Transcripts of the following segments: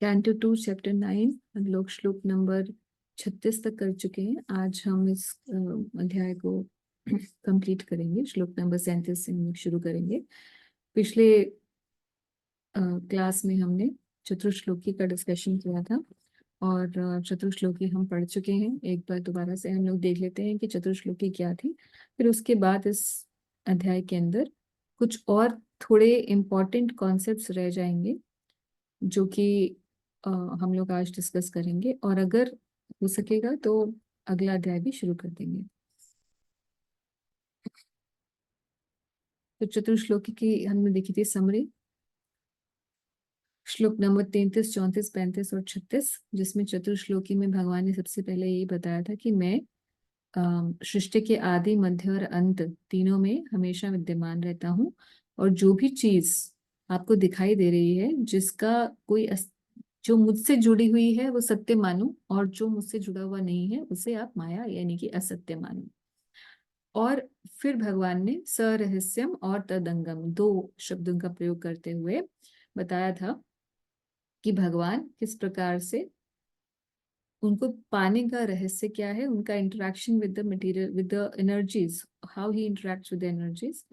Canto 2 chapter 9 हम लोग श्लोक नंबर 36 तक कर चुके हैं। आज हम इस अध्याय को कंप्लीट करेंगे। श्लोक नंबर 37 से हम लोग शुरू करेंगे। पिछले क्लास में हमने चतुर्श्लोकी का डिस्कशन किया था और चतुर्श्लोकी हम पढ़ चुके हैं। एक बार दोबारा से हम लोग देख लेते हैं कि चतुर्श्लोकी क्या थी। फिर उसके बाद इस अध्याय के अंदर कुछ और थोड़े इम्पोर्टेंट कॉन्सेप्ट्स रह जाएंगे जो कि हम लोग आज डिस्कस करेंगे, और अगर हो सकेगा तो अगला अध्याय भी शुरू कर देंगे। तो चतुर्श्लोकी की हमने देखी थी समरी, श्लोक नंबर 33, 34, 35 और 36, जिसमें चतुर्श्लोकी में भगवान ने सबसे पहले यही बताया था कि मैं सृष्टि के आदि, मध्य और अंत तीनों में हमेशा विद्यमान रहता हूँ, और जो भी चीज आपको दिखाई दे रही है जिसका कोई जो मुझसे जुड़ी हुई है वो सत्य मानो, और जो मुझसे जुड़ा हुआ नहीं है उसे आप माया यानी कि असत्य मानो। और फिर भगवान ने सरहस्यम और तदंगम दो शब्दों का प्रयोग करते हुए बताया था कि भगवान किस प्रकार से, उनको पाने का रहस्य क्या है, उनका interaction with the material, with the energies, how he interacts with energies,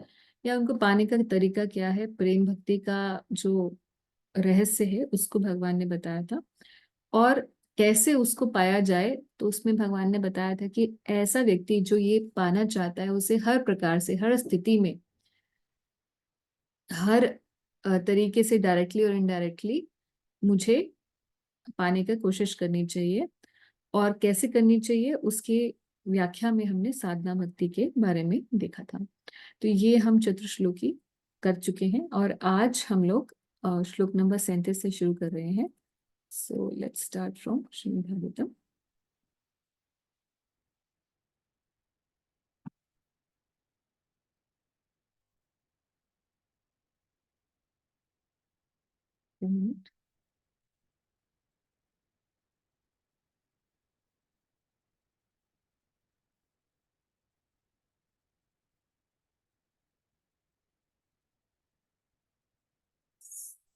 या उनको पाने का तरीका क्या है, प्रेम भक्ति का जो रहस्य है उसको भगवान ने बताया था। और कैसे उसको पाया जाए, तो उसमें भगवान ने बताया था कि ऐसा व्यक्ति जो ये पाना चाहता है उसे हर प्रकार से, हर स्थिति में, हर तरीके से, डायरेक्टली और इनडायरेक्टली मुझे पाने की कोशिश करनी चाहिए। और कैसे करनी चाहिए उसकी व्याख्या में हमने साधना भक्ति के बारे में देखा था। तो ये हम चतुर्श्लोकी कर चुके हैं, और आज हम लोग श्लोक नंबर 37 से शुरू कर रहे हैं। So let's start from Shrimad Bhagavatam.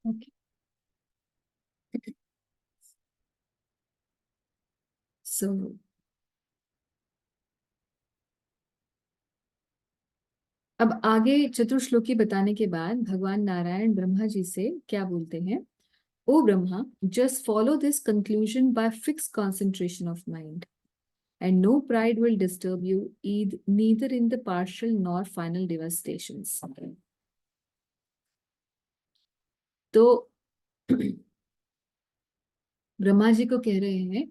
Okay, so अब आगे चतुर्श्लोकी बताने के बाद भगवान नारायण ब्रह्मा जी से क्या बोलते हैं। ओ Brahma, just follow this conclusion by fixed concentration of mind, and no pride will disturb you, neither in the partial nor final devastations. तो ब्रह्मा जी को कह रहे हैं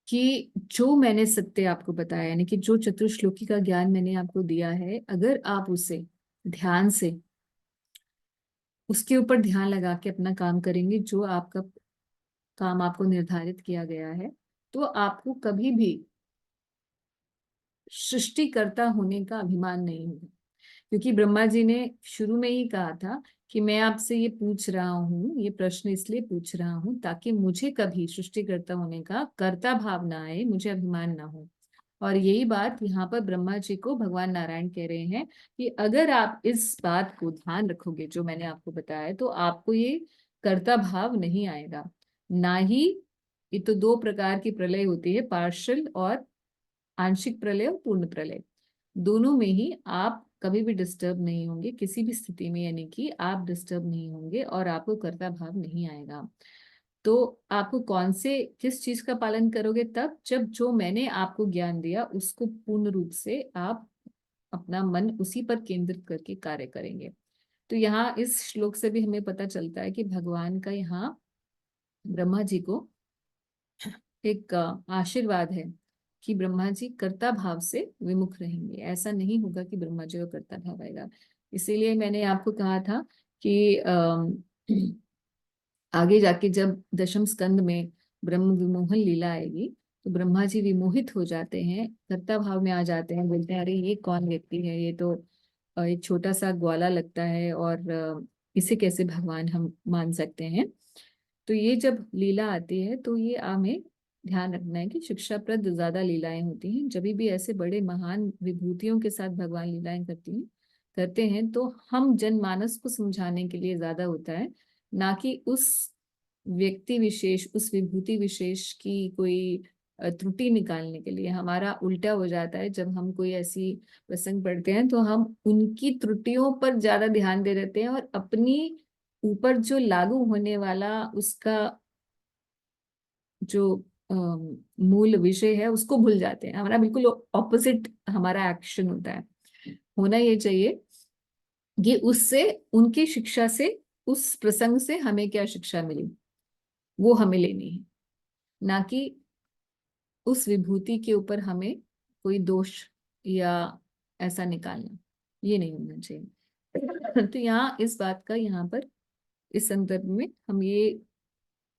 कि जो मैंने सत्य आपको बताया, यानी कि जो चतुर्श्लोकी का ज्ञान मैंने आपको दिया है, अगर आप उसे ध्यान से, उसके ऊपर ध्यान लगा के अपना काम करेंगे, जो आपका काम आपको निर्धारित किया गया है, तो आपको कभी भी सृष्टिकर्ता होने का अभिमान नहीं होगा। क्योंकि ब्रह्मा जी ने शुरू में ही कहा था कि मैं आपसे ये पूछ रहा हूँ, ये प्रश्न इसलिए पूछ रहा हूँ ताकि मुझे कभी सृष्टिकर्ता होने का कर्ता भाव ना आए, मुझे अभिमान ना हो। और यही बात यहाँ पर ब्रह्मा जी को भगवान नारायण कह रहे हैं कि अगर आप इस बात को ध्यान रखोगे जो मैंने आपको बताया, तो आपको ये कर्ता भाव नहीं आएगा। ना ही, ये तो दो प्रकार की प्रलय होती है, पार्शियल और आंशिक प्रलय और पूर्ण प्रलय। दोनों में ही आप कभी भी डिस्टर्ब नहीं होंगे किसी भी स्थिति में, यानी कि आप डिस्टर्ब नहीं होंगे और आपको कर्ता भाव नहीं आएगा। तो आपको कौन से, किस चीज का पालन करोगे, तब जब जो मैंने आपको ज्ञान दिया उसको पूर्ण रूप से आप अपना मन उसी पर केंद्रित करके कार्य करेंगे। तो यहाँ इस श्लोक से भी हमें पता चलता है कि भगवान का यहाँ ब्रह्मा जी को एक आशीर्वाद है कि ब्रह्मा जी कर्ता भाव से विमुख रहेंगे। ऐसा नहीं होगा कि ब्रह्मा जी को कर्ता भाव आएगा। इसीलिए मैंने आपको कहा था कि आगे जाके जब दशम स्कंद में ब्रह्म विमोहन लीला आएगी, तो ब्रह्मा जी विमोहित हो जाते हैं, कर्ता भाव में आ जाते हैं, बोलते हैं अरे ये कौन व्यक्ति है, ये तो एक छोटा सा ग्वाला लगता है, और इसे कैसे भगवान हम मान सकते हैं। तो ये जब लीला आती है तो ये हमें ध्यान रखना है कि शिक्षाप्रद ज्यादा लीलाएं होती हैं। जब भी ऐसे बड़े महान विभूतियों के साथ भगवान लीलाएं करते हैं तो हम जनमानस को समझाने के लिए ज्यादा होता है, ना कि उस व्यक्ति विशेष, उस विभूति विशेष की कोई त्रुटि निकालने के लिए। हमारा उल्टा हो जाता है, जब हम कोई ऐसी प्रसंग पढ़ते हैं तो हम उनकी त्रुटियों पर ज्यादा ध्यान दे देते हैं और अपनी ऊपर जो लागू होने वाला उसका जो मूल विषय है उसको भूल जाते हैं। हमारा बिल्कुल ऑपोजिट हमारा एक्शन होता है। होना ये चाहिए कि उससे, उनकी शिक्षा से, उस प्रसंग से हमें क्या शिक्षा मिली वो हमें लेनी है, ना कि उस विभूति के ऊपर हमें कोई दोष या ऐसा निकालना। ये नहीं होना चाहिए। तो यहाँ इस बात का, यहाँ पर इस संदर्भ में हम ये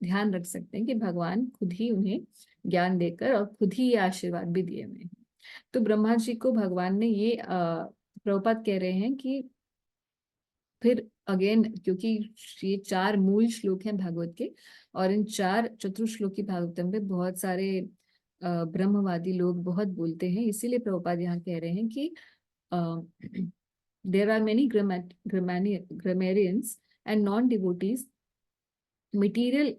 ध्यान रख सकते हैं कि भगवान खुद ही उन्हें ज्ञान देकर और खुद ही ये आशीर्वाद भी दिए हुए हैं। तो ब्रह्मा जी को भगवान ने ये प्रभुपाद कह रहे हैं कि फिर अगेन, क्योंकि ये 4 मूल श्लोक हैं भागवत के, और इन 4 चतुर्श्लोकी भागवतम में बहुत सारे ब्रह्मवादी लोग बहुत बोलते हैं, इसीलिए प्रभुपाद यहाँ कह रहे हैं कि there are many grammarians and non-devotees, material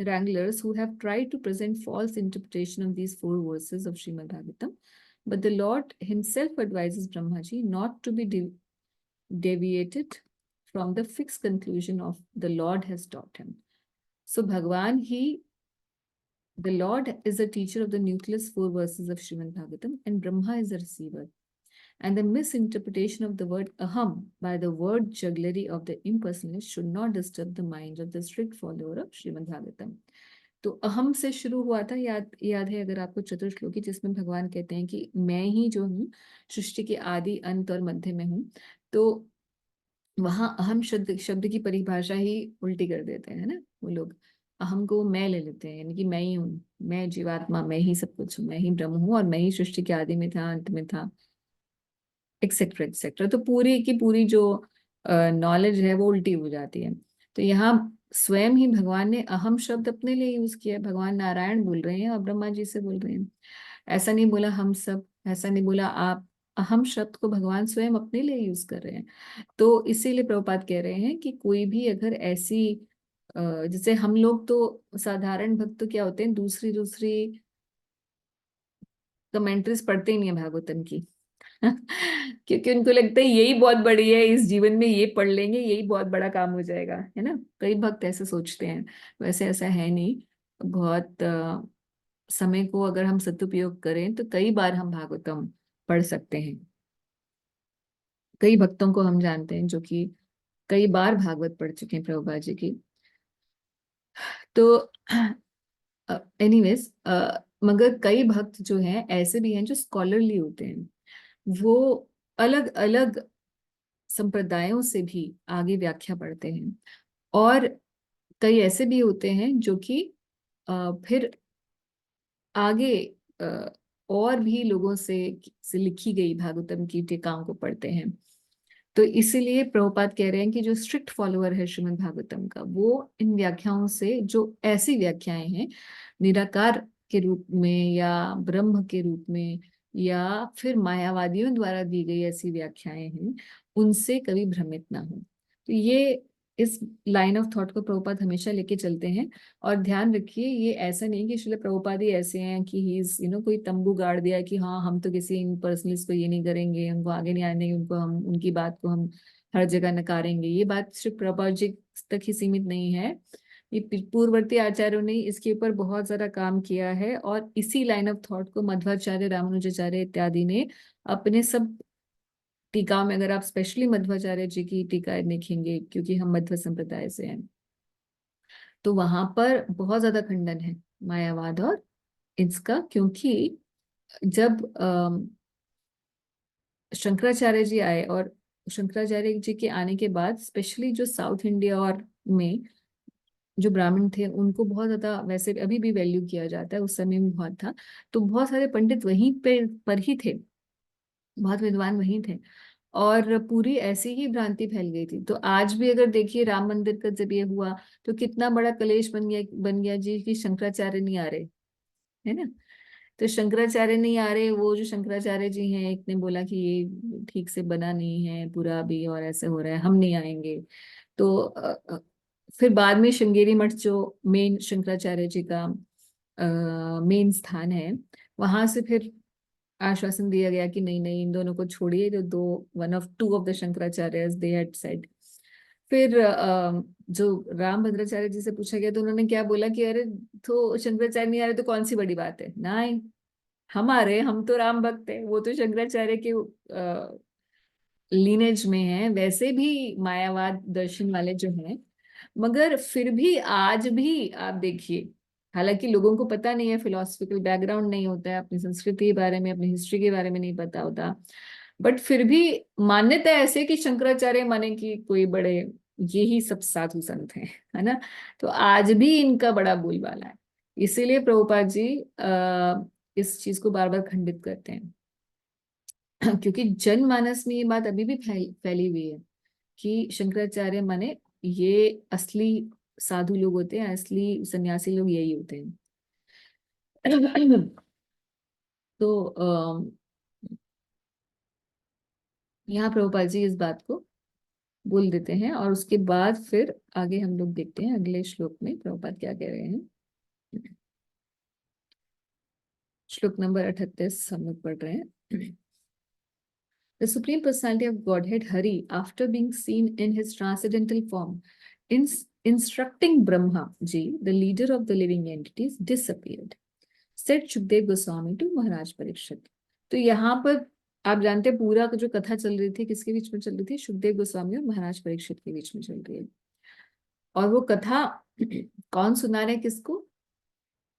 wranglers who have tried to present false interpretation of these 4 verses of Srimad Bhagavatam, but the Lord himself advises Brahmaji not to be deviated from the fixed conclusion of the Lord has taught him. So Bhagwan, the Lord is a teacher of the nucleus 4 verses of Srimad Bhagavatam, and Brahma is a receiver. And the misinterpretation of the word aham by the word jugglery of the impersonalist should not disturb the mind of the strict follower of Srimad Bhagavatam. तो अहम से शुरू हुआ था, याद है अगर आपको चतुर्श्लोकी, जिसमें भगवान कहते हैं कि मैं ही जो हूँ सृष्टि के आदि, अंत और मध्य में हूँ। तो वहां अहम शब्द की परिभाषा ही उल्टी कर देते हैं ना वो लोग। अहम को मैं ले लेते हैं, यानी कि मैं ही हूँ, मैं जीवात्मा, मैं ही सब कुछ हूँ, मैं ही ब्रह्म हूँ और मैं ही सृष्टि के आदि में था, अंत में था, एक्सेट्रा एक्सेट्रा। तो पूरी की पूरी जो नॉलेज है वो उल्टी हो जाती है। तो यहाँ स्वयं ही भगवान ने अहम शब्द अपने लिए यूज किया है। भगवान नारायण बोल रहे हैं और ब्रह्मा जी से बोल रहे हैं। ऐसा नहीं बोला हम सब, ऐसा नहीं बोला आप। अहम शब्द को भगवान स्वयं अपने लिए यूज कर रहे हैं। तो इसीलिए प्रभुपाद कह रहे हैं कि कोई भी अगर ऐसी जैसे हम लोग तो साधारण भक्त तो क्या होते हैं, दूसरी दूसरी कमेंट्रीज पढ़ते ही नहीं है भागवतम की। क्योंकि उनको लगता है यही बहुत बड़ी है, इस जीवन में ये पढ़ लेंगे यही बहुत बड़ा काम हो जाएगा, है ना। कई भक्त ऐसे सोचते हैं। वैसे ऐसा है नहीं। बहुत समय को अगर हम सदुपयोग करें तो कई बार हम भागवतम पढ़ सकते हैं। कई भक्तों को हम जानते हैं जो कि कई बार भागवत पढ़ चुके हैं प्रभुपाद जी की। तो एनीवेज, मगर कई भक्त जो हैं ऐसे भी हैं जो स्कॉलरली होते हैं। वो अलग अलग संप्रदायों से भी आगे व्याख्या पढ़ते हैं। और कई ऐसे भी होते हैं जो कि फिर आगे अ, और भी लोगों से लिखी गई भागवतम की टीकाओं को पढ़ते हैं। तो इसीलिए प्रभुपाद कह रहे हैं कि जो स्ट्रिक्ट फॉलोअर है श्रीमद् भागवतम का, वो इन व्याख्याओं से, जो ऐसी व्याख्याएं हैं निराकार के रूप में या ब्रह्म के रूप में या फिर मायावादियों द्वारा दी गई ऐसी व्याख्याएं हैं, उनसे कभी भ्रमित ना हो। तो ये इस लाइन ऑफ थॉट को प्रभुपाद हमेशा लेके चलते हैं। और ध्यान रखिए, ये ऐसा नहीं कि श्रील प्रभुपाद ही ऐसे हैं कि ही इज कोई तंबू गाड़ दिया कि हाँ हम तो किसी इन पर्सनलिस्ट को ये नहीं करेंगे, उनको आगे नहीं आने देंगे, उनको हम, उनकी बात को हम हर जगह नकारेंगे। ये बात सिर्फ प्रभुपाद जी तक ही सीमित नहीं है। ये पूर्ववर्ती आचार्यों ने इसके ऊपर बहुत ज्यादा काम किया है, और इसी लाइन ऑफ थॉट को मध्वाचार्य, रामानुजाचार्य इत्यादि ने अपने सब टीका में, अगर आप स्पेशली मध्वाचार्य जी की टीका देखेंगे, क्योंकि हम मध्व संप्रदाय से हैं, तो वहां पर बहुत ज्यादा खंडन है मायावाद और इसका। क्योंकि जब शंकराचार्य जी आए, और शंकराचार्य जी के आने के बाद स्पेशली जो साउथ इंडिया और में जो ब्राह्मण थे, उनको बहुत ज्यादा, वैसे अभी भी वैल्यू किया जाता है, उस समय में बहुत था। तो बहुत सारे पंडित वहीं पे पर ही थे, बहुत विद्वान वहीं थे, और पूरी ऐसी ही भ्रांति फैल गई थी। तो आज भी अगर देखिए राम मंदिर का जब ये हुआ तो कितना बड़ा कलेश बन गया जी कि शंकराचार्य नहीं आ रहे, है ना। तो शंकराचार्य नहीं आ रहे, वो जो शंकराचार्य जी हैं, एक ने बोला कि ये ठीक से बना नहीं है पूरा भी, और ऐसे हो रहा है, हम नहीं आएंगे। तो फिर बाद में श्रृंगेरी मठ जो मेन शंकराचार्य जी का मेन स्थान है, वहां से फिर आश्वासन दिया गया कि नहीं नहीं, इन दोनों को छोड़िए, जो दो one of two of the Shankaracharya they had said. फिर जो राम भद्राचार्य जी से पूछा गया तो उन्होंने क्या बोला कि अरे, तो शंकराचार्य नहीं आ रहे तो कौन सी बड़ी बात है, नहीं हमारे, हम तो राम भक्त है, वो तो शंकराचार्य के लीनेज में है, वैसे भी मायावाद दर्शन वाले जो हैं। मगर फिर भी आज भी आप देखिए, हालांकि लोगों को पता नहीं है, फिलोसफिकल बैकग्राउंड नहीं होता है, अपनी संस्कृति के बारे में, अपनी हिस्ट्री के बारे में नहीं पता होता, बट फिर भी मान्यता ऐसे कि शंकराचार्य माने कि कोई बड़े, यही सब साधु संत हैं, है ना। तो आज भी इनका बड़ा बोलबाला है। इसीलिए प्रभुपाद जी इस चीज को बार बार खंडित करते हैं। क्योंकि जनमानस में ये बात अभी भी फैली हुई है कि शंकराचार्य माने ये असली साधु लोग होते हैं, असली सन्यासी लोग यही होते हैं। तो यहाँ प्रभुपाद जी इस बात को बोल देते हैं, और उसके बाद फिर आगे हम लोग देखते हैं अगले श्लोक में प्रभुपाद क्या कह रहे हैं। श्लोक नंबर 38 हम लोग पढ़ रहे हैं। The Supreme Personality of Godhead, Hari, after being seen in his transcendental form, instructing Brahma Ji, the leader of the living entities, disappeared. Said Shukdev Goswami to Maharaj Parikshit. तो यहाँ पर आप जानते हैं पूरा जो कथा चल रही थी किसके बीच में चल रही थी, सुखदेव गोस्वामी और महाराज परीक्षित के बीच में चल रही है। और वो कथा कौन सुना रहे हैं किसको?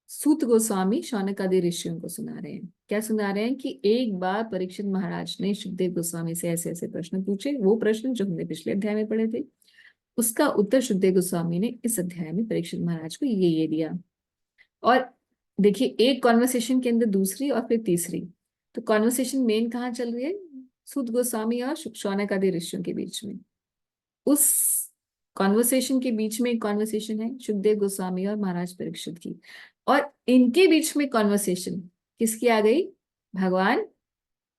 सूत गोस्वामी शौनक आदि ऋषियों को सुना रहे हैं। क्या सुना रहे हैं कि एक बार परीक्षित महाराज ने सुखदेव गोस्वामी से ऐसे ऐसे प्रश्न पूछे, वो प्रश्न जो हमने पिछले अध्याय में पढ़े थे, उसका उत्तर सुखदेव गोस्वामी ने इस अध्याय में परीक्षित महाराज को ये दिया। और देखिए, एक कॉन्वर्सेशन के अंदर दूसरी और फिर तीसरी, तो कॉन्वर्सेशन मेन कहाँ चल रही है? सूत गोस्वामी और शौनक आदि ऋषियों के बीच में। उस कॉन्वर्सेशन के बीच में एक कॉन्वर्सेशन है सुखदेव गोस्वामी और महाराज परीक्षित की, और इनके बीच में कॉन्वर्सेशन किसकी आ गई? भगवान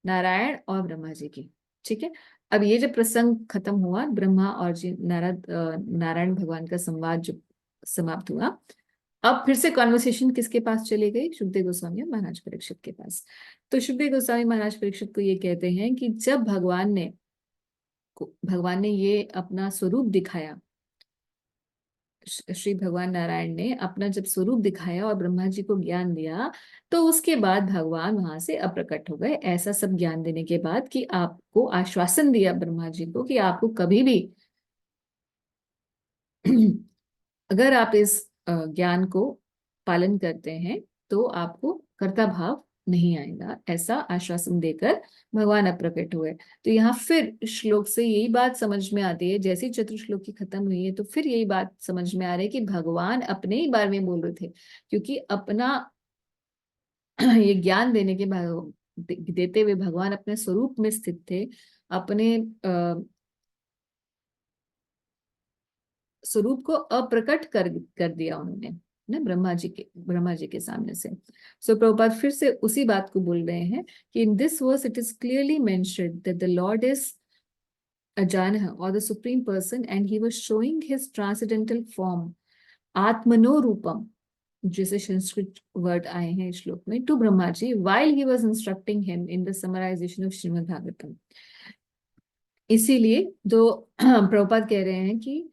नारायण और ब्रह्मा जी की। ठीक है, अब ये जब प्रसंग खत्म हुआ, ब्रह्मा और जी नारायण भगवान का संवाद जो समाप्त हुआ, अब फिर से कॉन्वर्सेशन किसके पास चली गई? सुखदेव गोस्वामी और महाराज परीक्षित के पास। तो सुखदेव गोस्वामी महाराज परीक्षित को ये कहते हैं कि जब भगवान ने ये अपना स्वरूप दिखाया, श्री भगवान नारायण ने अपना जब स्वरूप दिखाया और ब्रह्मा जी को ज्ञान दिया, तो उसके बाद भगवान वहां से अप्रकट हो गए। ऐसा सब ज्ञान देने के बाद कि आपको आश्वासन दिया ब्रह्मा जी को कि आपको कभी भी अगर आप इस ज्ञान को पालन करते हैं तो आपको कर्ता भाव नहीं आएगा, ऐसा आश्वासन देकर भगवान अप्रकट हुए। तो यहाँ फिर श्लोक से यही बात समझ में आती है, जैसे ही चतुर्श्लोक की खत्म हुई है तो फिर यही बात समझ में आ रही है कि भगवान अपने ही बारे में बोल रहे थे, क्योंकि अपना ये ज्ञान देने के देते हुए भगवान अपने स्वरूप में स्थित थे, अपने स्वरूप को अप्रकट कर दिया उन्होंने ना ब्रह्मा जी के सामने से। सो प्रभुपाद फिर से उसी बात को बोल रहे हैं कि in this verse it is clearly mentioned that the Lord is अजानह और the supreme person and he was showing his transcendental form आत्मनो रूपम, जैसे संस्कृत वर्ड आए हैं इस श्लोक में, to Brahma ji while he was instructing him in the summarization of Shrimad Bhagavatam. इसीलिए जो प्रभुपाद कह रहे हैं कि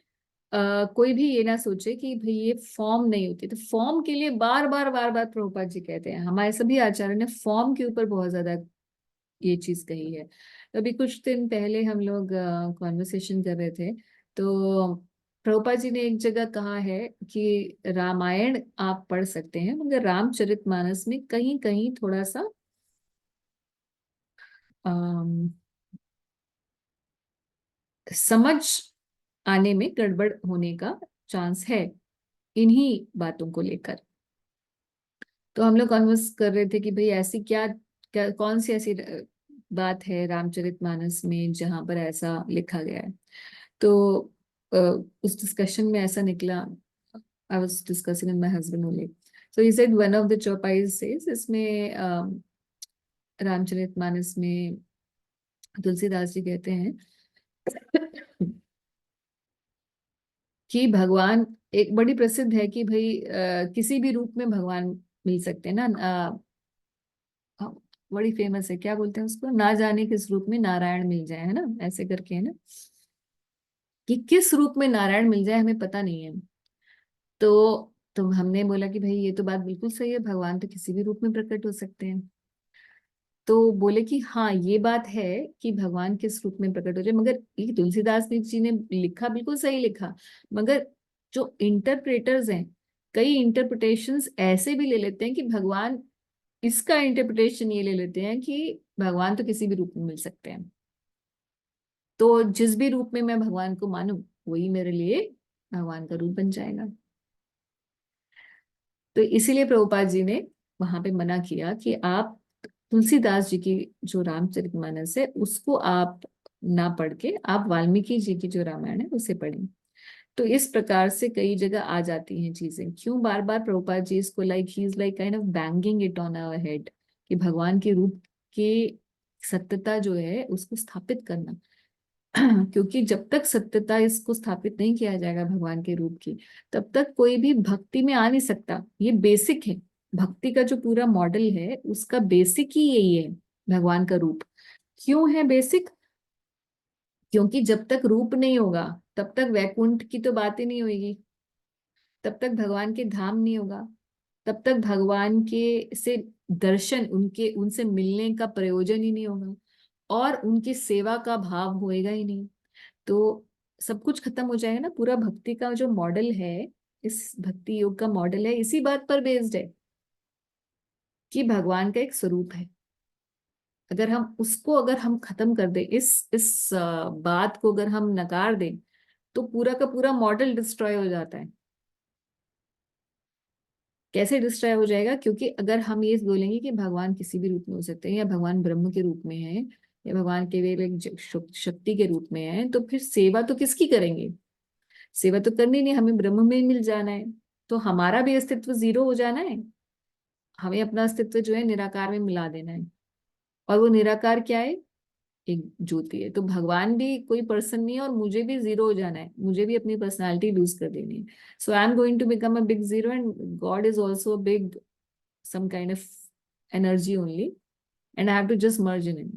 कोई भी ये ना सोचे कि भाई ये फॉर्म नहीं होती, तो फॉर्म के लिए बार बार प्रभुपाद जी कहते हैं, हमारे सभी आचार्य ने फॉर्म के ऊपर बहुत ज्यादा ये चीज कही है। अभी कुछ दिन पहले हम लोग कॉन्वर्सेशन कर रहे थे, तो प्रभुपाद जी ने एक जगह कहा है कि रामायण आप पढ़ सकते हैं, मगर रामचरितमानस में कहीं कहीं थोड़ा सा अम, समझ आने में गड़बड़ होने का चांस है इन्हीं बातों को लेकर। तो हम लोग कन्वर्स कर रहे थे कि भाई ऐसी क्या कौन सी ऐसी बात है रामचरितमानस में जहां पर ऐसा लिखा गया है। तो अ, उस डिस्कशन में ऐसा निकला, I was discussing with my husband only, so he said one of the चौपाइज सेज, इसमें रामचरितमानस में तुलसीदास जी कहते हैं कि भगवान, एक बड़ी प्रसिद्ध है कि भाई किसी भी रूप में भगवान मिल सकते हैं ना। हाँ, बड़ी फेमस है, क्या बोलते हैं उसको, ना जाने किस रूप में नारायण मिल जाए, है ना, ऐसे करके है ना, कि किस रूप में नारायण मिल जाए हमें पता नहीं है। तो हमने बोला कि भाई ये तो बात बिल्कुल सही है, भगवान तो किसी भी रूप में प्रकट हो सकते हैं। तो बोले कि हाँ ये बात है कि भगवान किस रूप में प्रकट हो जाए, मगर ये तुलसीदास जी ने लिखा बिल्कुल सही लिखा, मगर जो इंटरप्रेटर्स हैं, कई इंटरप्रिटेशंस ऐसे भी ले लेते हैं कि भगवान, इसका इंटरप्रिटेशन ये ले लेते हैं कि भगवान तो किसी भी रूप में मिल सकते हैं, तो जिस भी रूप में मैं भगवान को मानूं वही मेरे लिए भगवान का रूप बन जाएगा। तो इसीलिए प्रभुपाद जी ने वहां पे मना किया कि आप तुलसीदास जी की जो रामचरितमानस है उसको आप ना पढ़ के आप वाल्मीकि जी की जो रामायण है उसे पढ़ें। तो इस प्रकार से कई जगह आ जाती हैं चीजें, क्यों बार बार प्रभुपाद जी इसको like he is like kind of banging it on our head, कि भगवान के रूप के सत्यता जो है उसको स्थापित करना। क्योंकि जब तक सत्यता इसको स्थापित नहीं किया जाएगा भगवान के रूप की, तब तक कोई भी भक्ति में आ नहीं सकता। ये बेसिक है, भक्ति का जो पूरा मॉडल है उसका बेसिक ही यही है, भगवान का रूप। क्यों है बेसिक? क्योंकि जब तक रूप नहीं होगा तब तक वैकुंठ की तो बात ही नहीं होगी, तब तक भगवान के धाम नहीं होगा, तब तक भगवान के से दर्शन, उनके उनसे मिलने का प्रयोजन ही नहीं होगा, और उनकी सेवा का भाव होएगा ही नहीं। तो सब कुछ खत्म हो जाएगा ना। पूरा भक्ति का जो मॉडल है, इस भक्ति योग का मॉडल है, इसी बात पर बेस्ड है कि भगवान का एक स्वरूप है। अगर हम उसको, अगर हम खत्म कर दें, इस बात को अगर हम नकार दें, तो पूरा का पूरा मॉडल डिस्ट्रॉय हो जाता है। कैसे डिस्ट्रॉय हो जाएगा? क्योंकि अगर हम ये बोलेंगे कि भगवान किसी भी रूप में हो सकते हैं, या भगवान ब्रह्म के रूप में है, या भगवान केवल एक शक्ति के रूप में है, तो फिर सेवा तो किसकी करेंगे? सेवा तो करनी नहीं, हमें ब्रह्म में ही मिल जाना है, तो हमारा भी अस्तित्व जीरो हो जाना है। हमें अपना अस्तित्व जो है निराकार में मिला देना है, और वो निराकार क्या है? एक ज्योति है। तो भगवान भी कोई पर्सन नहीं है, और मुझे भी जीरो हो जाना है, मुझे भी अपनी पर्सनालिटी लूज कर देनी है। So I am going to become a big zero, and God is also a big some kind of energy only, and I have to just merge in it.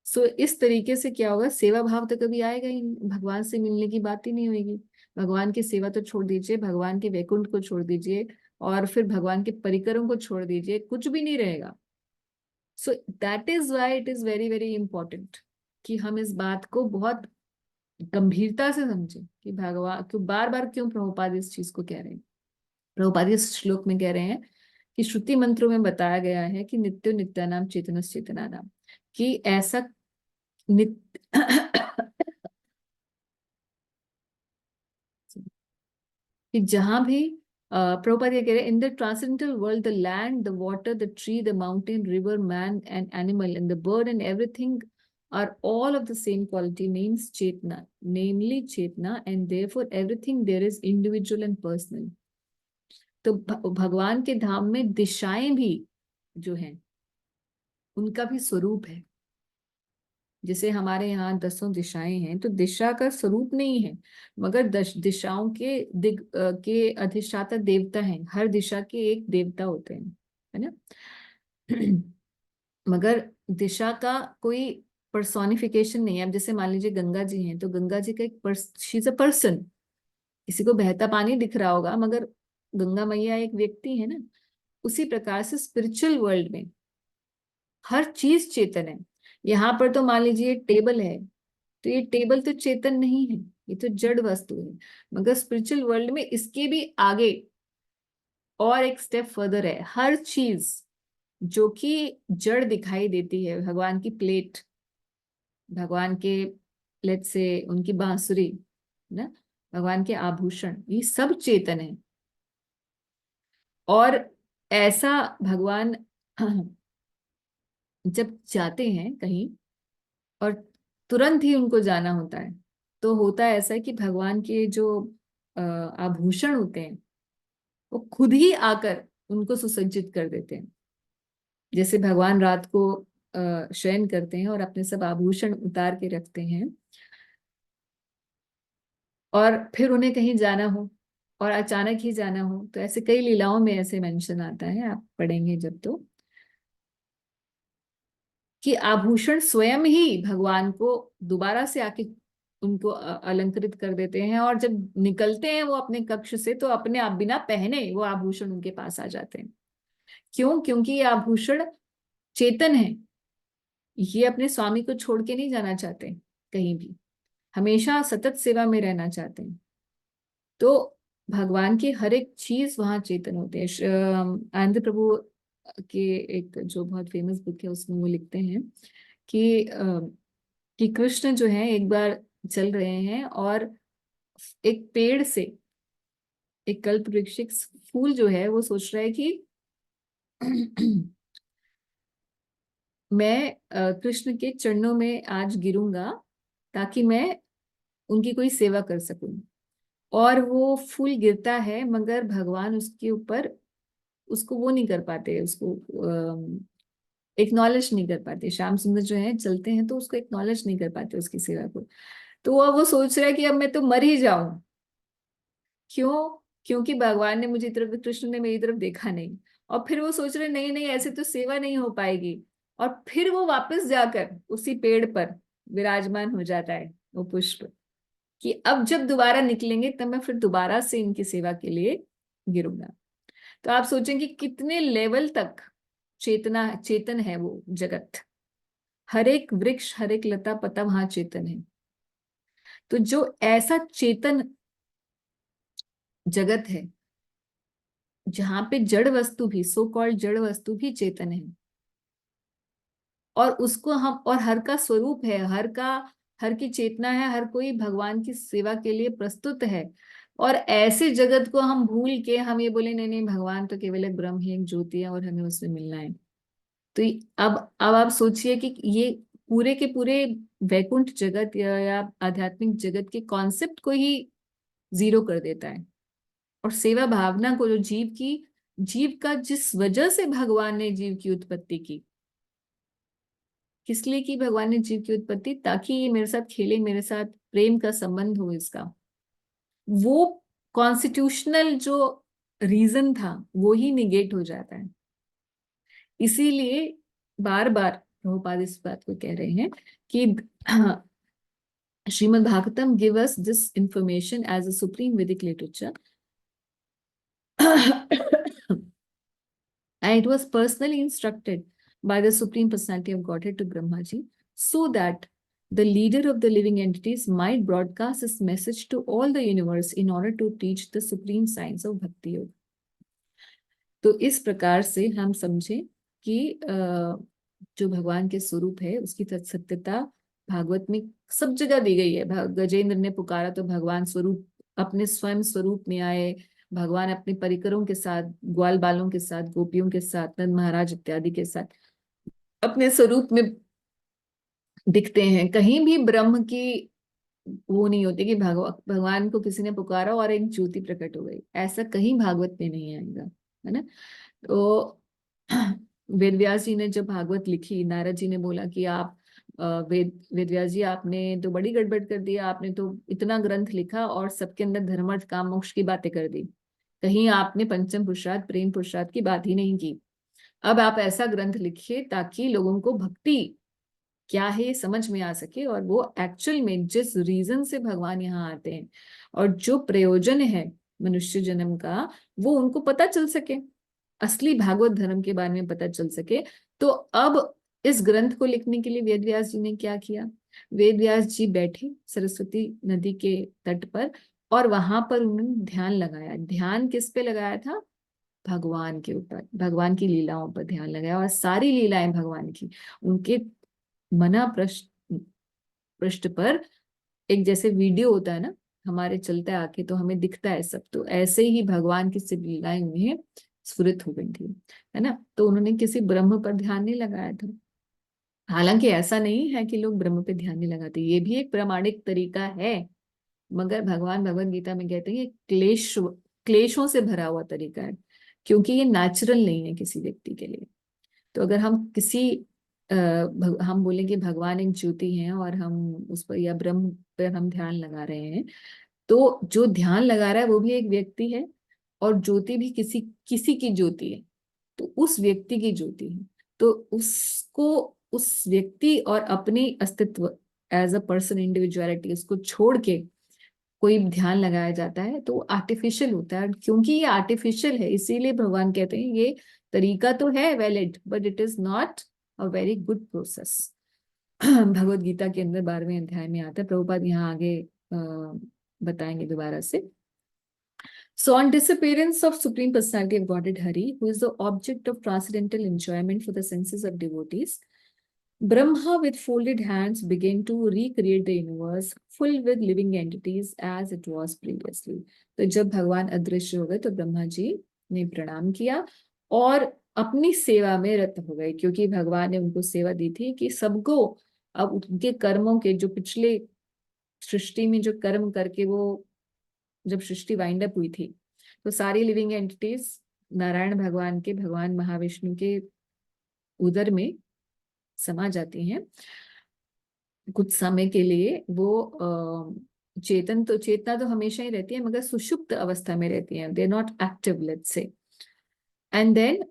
So इस तरीके से क्या होगा, सेवा भाव तो कभी आएगा ही नहीं, भगवान से मिलने की बात ही नहीं होगी। भगवान की सेवा तो छोड़ दीजिए, भगवान के वैकुंठ को छोड़ दीजिए, और फिर भगवान के परिकरों को छोड़ दीजिए, कुछ भी नहीं रहेगा। So that is why it is very very important कि हम इस बात को बहुत गंभीरता से समझें कि भगवान क्यों, बार बार क्यों प्रभुपाद इस चीज को कह रहे हैं। प्रभुपाद इस श्लोक में कह रहे हैं कि श्रुति मंत्रों में बताया गया है कि नित्यो नित्यानाम चेतनस चेतनानाम, कि ऐसा नित्य कि जहां भी प्रभुपाद ये कह रहे हैं, in the transcendental world the land, the water, the tree, the mountain, river, man and animal and the bird and everything are all of the same quality, names chetna, namely chetna, and therefore everything there is individual and personal. तो भगवान के धाम में दिशाएं भी जो हैं उनका भी स्वरूप है। जैसे हमारे यहाँ 10 दिशाएं हैं, तो दिशा का स्वरूप नहीं है, मगर दिशाओं के के अधिष्ठाता देवता हैं, हर दिशा के एक देवता होते हैं, है ना। मगर दिशा का कोई पर्सोनिफिकेशन नहीं है। अब जैसे मान लीजिए गंगा जी हैं, तो गंगा जी का एक शी इज अ पर्सन। किसी को बहता पानी दिख रहा होगा, मगर गंगा मैया एक व्यक्ति है ना। उसी प्रकार से स्पिरिचुअल वर्ल्ड में हर चीज चेतन है। यहाँ पर तो मान लीजिए टेबल है, तो ये टेबल तो चेतन नहीं है, ये तो जड़ वस्तु है। मगर स्पिरिचुअल वर्ल्ड में इसके भी आगे और एक स्टेप फर्दर है, हर चीज जो कि जड़ दिखाई देती है, भगवान की प्लेट, भगवान के, लेट्स से उनकी बांसुरी ना, भगवान के आभूषण, ये सब चेतन है। और ऐसा भगवान जब जाते हैं कहीं, और तुरंत ही उनको जाना होता है, तो होता है ऐसा कि भगवान के जो आभूषण होते हैं वो खुद ही आकर उनको सुसज्जित कर देते हैं। जैसे भगवान रात को शयन करते हैं और अपने सब आभूषण उतार के रखते हैं, और फिर उन्हें कहीं जाना हो और अचानक ही जाना हो, तो ऐसे कई लीलाओं में ऐसे मेंशन आता है, आप पढ़ेंगे जब तो, कि आभूषण स्वयं ही भगवान को दोबारा से आके उनको अलंकृत कर देते हैं, और जब निकलते हैं वो अपने कक्ष से तो अपने आप बिना पहने वो आभूषण उनके पास आ जाते हैं। क्यों? क्योंकि ये आभूषण चेतन है, ये अपने स्वामी को छोड़ के नहीं जाना चाहते कहीं भी, हमेशा सतत सेवा में रहना चाहते हैं। तो भगवान की हर एक चीज वहां चेतन होती है। आनंद प्रभु के एक जो बहुत फेमस बुक है उसमें वो लिखते हैं कि कि कृष्ण जो है एक बार चल रहे हैं और एक पेड़ से एक कल्प वृक्ष एक फूल जो है वो सोच रहा है कि मैं कृष्ण के चरणों में आज गिरूंगा ताकि मैं उनकी कोई सेवा कर सकूं। और वो फूल गिरता है मगर भगवान उसके ऊपर उसको वो नहीं कर पाते, उसको एक्नॉलेज नहीं कर पाते। श्याम सुंदर जो है चलते हैं तो उसको एक्नॉलेज नहीं कर पाते उसकी सेवा को। तो वो सोच रहा है कि अब मैं तो मर ही जाऊं। क्यों? क्योंकि भगवान ने मुझे तरफ, कृष्ण ने मेरी तरफ देखा नहीं। और फिर वो सोच रहे नहीं नहीं ऐसे तो सेवा नहीं हो पाएगी। और फिर वो वापस जाकर उसी पेड़ पर विराजमान हो जाता है वो पुष्प, कि अब जब दोबारा निकलेंगे तब मैं फिर दोबारा से इनकी सेवा के लिए गिरूंगा। तो आप सोचेंगे कितने लेवल तक चेतन है वो जगत। हर एक वृक्ष हर एक लता पता वहां चेतन है। तो जो ऐसा चेतन जगत है जहां पे जड़ वस्तु भी, सो कॉल्ड जड़ वस्तु भी चेतन है, और उसको हम, और हर का स्वरूप है, हर की चेतना है, हर कोई भगवान की सेवा के लिए प्रस्तुत है। और ऐसे जगत को हम भूल के हम ये बोले नहीं नहीं भगवान तो केवल एक ब्रह्म है, एक ज्योति है और हमें उससे मिलना है। तो अब आप सोचिए कि ये पूरे के पूरे वैकुंठ जगत या आध्यात्मिक जगत के कॉन्सेप्ट को ही जीरो कर देता है। और सेवा भावना को, जो जीव का जिस वजह से भगवान ने जीव की उत्पत्ति की, किस लिए की भगवान ने जीव की उत्पत्ति? ताकि ये मेरे साथ खेले, मेरे साथ प्रेम का संबंध हो इसका, वो कॉन्स्टिट्यूशनल जो रीजन था वो ही निगेट हो जाता है। इसीलिए बार बार प्रभुपाद इस बात को कह रहे हैं कि Shrimad Bhagavatam give us this information as a supreme Vedic literature and it was personally instructed by the Supreme Personality of Godhead to Brahmaji, so that the leader of the living entities might broadcast this message to all the universe in order to teach the supreme science of Bhakti Yoga. तो इस प्रकार से हम समझे कि जो भगवान के स्वरूप है उसकी सत्यता भागवत में सब जगह दी गई है। गजेंद्र ने पुकारा तो भगवान स्वरूप अपने स्वयं स्वरूप में आए। भगवान अपने परिकरों के साथ, ग्वाल बालों के साथ, गोपियों के साथ, नंद महाराज इत्यादि के साथ अपने स्वरूप में दिखते हैं। कहीं भी ब्रह्म की वो नहीं होती कि भगवान को किसी ने पुकारा और एक ज्योति प्रकट हो गई, ऐसा कहीं भागवत में नहीं आएगा, है ना। तो वेद व्यास जी ने जब भागवत लिखी, नारद जी ने बोला कि आप वेद व्यास जी आपने तो बड़ी गड़बड़ कर दिया, आपने तो इतना ग्रंथ लिखा और सबके अंदर धर्म अर्थ काम मोक्ष की बातें कर दी, कहीं आपने पंचम पुरुषार्थ प्रेम पुरुषार्थ की बात ही नहीं की। अब आप ऐसा ग्रंथ लिखिए ताकि लोगों को भक्ति क्या है ये समझ में आ सके, और वो एक्चुअल में जिस रीजन से भगवान यहाँ आते हैं और जो प्रयोजन है मनुष्य जन्म का, वो उनको पता चल सके, असली भागवत धर्म के बारे में पता चल सके। तो अब इस ग्रंथ को लिखने के लिए वेद व्यास जी ने क्या किया? वेद व्यास जी बैठे सरस्वती नदी के तट पर, और वहां पर उन्होंने ध्यान लगाया। ध्यान किस पे लगाया था? भगवान के ऊपर, भगवान की लीलाओं पर ध्यान लगाया। और सारी लीलाएं भगवान की उनके मना पृष्ठ पृष्ठ पर, एक जैसे वीडियो होता है ना हमारे, चलता है आके तो हमें दिखता है सब, तो ऐसे ही भगवान की सिर्फ लीलाएं उन्हें स्फुरित हो गई थी, है ना। तो उन्होंने किसी ब्रह्म पर ध्यान नहीं लगाया था। हालांकि ऐसा नहीं है कि लोग ब्रह्म पे ध्यान नहीं लगाते, ये भी एक प्रामाणिक तरीका है, मगर भगवान भगवत गीता में कहते हैं ये क्लेशों से भरा हुआ तरीका है, क्योंकि ये नेचुरल नहीं है किसी व्यक्ति के लिए। तो अगर हम किसी हम बोलेंगे भगवान एक ज्योति है और हम उस पर या ब्रह्म पर हम ध्यान लगा रहे हैं, तो जो ध्यान लगा रहा है वो भी एक व्यक्ति है, और ज्योति भी किसी किसी की ज्योति है, तो उस व्यक्ति की ज्योति है। तो उसको, उस व्यक्ति और अपनी अस्तित्व एज अ पर्सन, इंडिविजुअलिटी, उसको छोड़ के कोई ध्यान लगाया जाता है तो आर्टिफिशियल होता है। क्योंकि ये आर्टिफिशियल है, इसीलिए भगवान कहते हैं ये तरीका तो है valid, but it is not a very good process. Bhagavad Gita के अंदर 12वें अध्याय में आता है, प्रभुपाद यहाँ आगे बताएंगे दोबारा से। So on disappearance of Supreme Personality of Godhead Hari, who is the object of transcendental enjoyment for the senses of devotees, Brahma with folded hands began to recreate the universe full with living entities as it was previously. तो जब भगवान अदृश्य हो गए तो ब्रह्मा जी ने प्रणाम किया और अपनी सेवा में रत हो गए, क्योंकि भगवान ने उनको सेवा दी थी कि सबको अब उनके कर्मों के, जो पिछले सृष्टि में जो कर्म करके वो जब सृष्टि वाइंड अप हुई थी, तो सारी लिविंग एंटिटीज नारायण भगवान के, भगवान महाविष्णु के उदर में समा जाती हैं कुछ समय के लिए। वो चेतना तो हमेशा ही रहती है, मगर सुषुप्त अवस्था में रहती है, they are not active, let's say. And then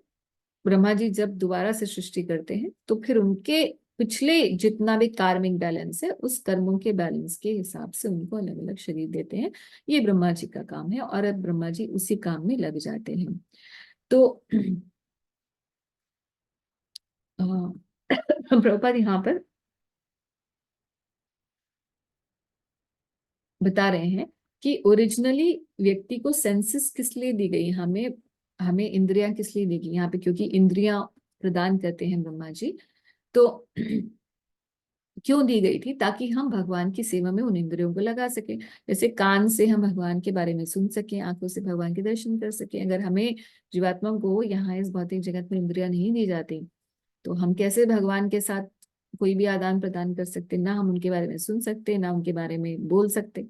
Brahma ji जब दोबारा से सृष्टि करते हैं तो फिर उनके पिछले जितना भी कार्मिक बैलेंस है, उस कर्मों के बैलेंस के हिसाब से उनको अलग अलग शरीर देते हैं। ये ब्रह्मा जी का काम है, और अब ब्रह्मा जी उसी काम में लग जाते हैं। तो प्रभुपाद यहाँ पर बता रहे हैं कि ओरिजिनली व्यक्ति को सेंसेस किस लिए दी गई, हमें हमें इंद्रियां किस लिए दी गई यहाँ पे, क्योंकि इंद्रियां प्रदान करते हैं ब्रह्मा जी। तो क्यों दी गई थी? ताकि हम भगवान की सेवा में उन इंद्रियों को लगा सकें। जैसे कान से हम भगवान के बारे में सुन सकें, आंखों से भगवान के दर्शन कर सकें। अगर हमें जीवात्मा को यहाँ इस भौतिक जगत में इंद्रियां नहीं दी जाती तो हम कैसे भगवान के साथ कोई भी आदान प्रदान कर सकते? ना हम उनके बारे में सुन सकते, ना उनके बारे में बोल सकते।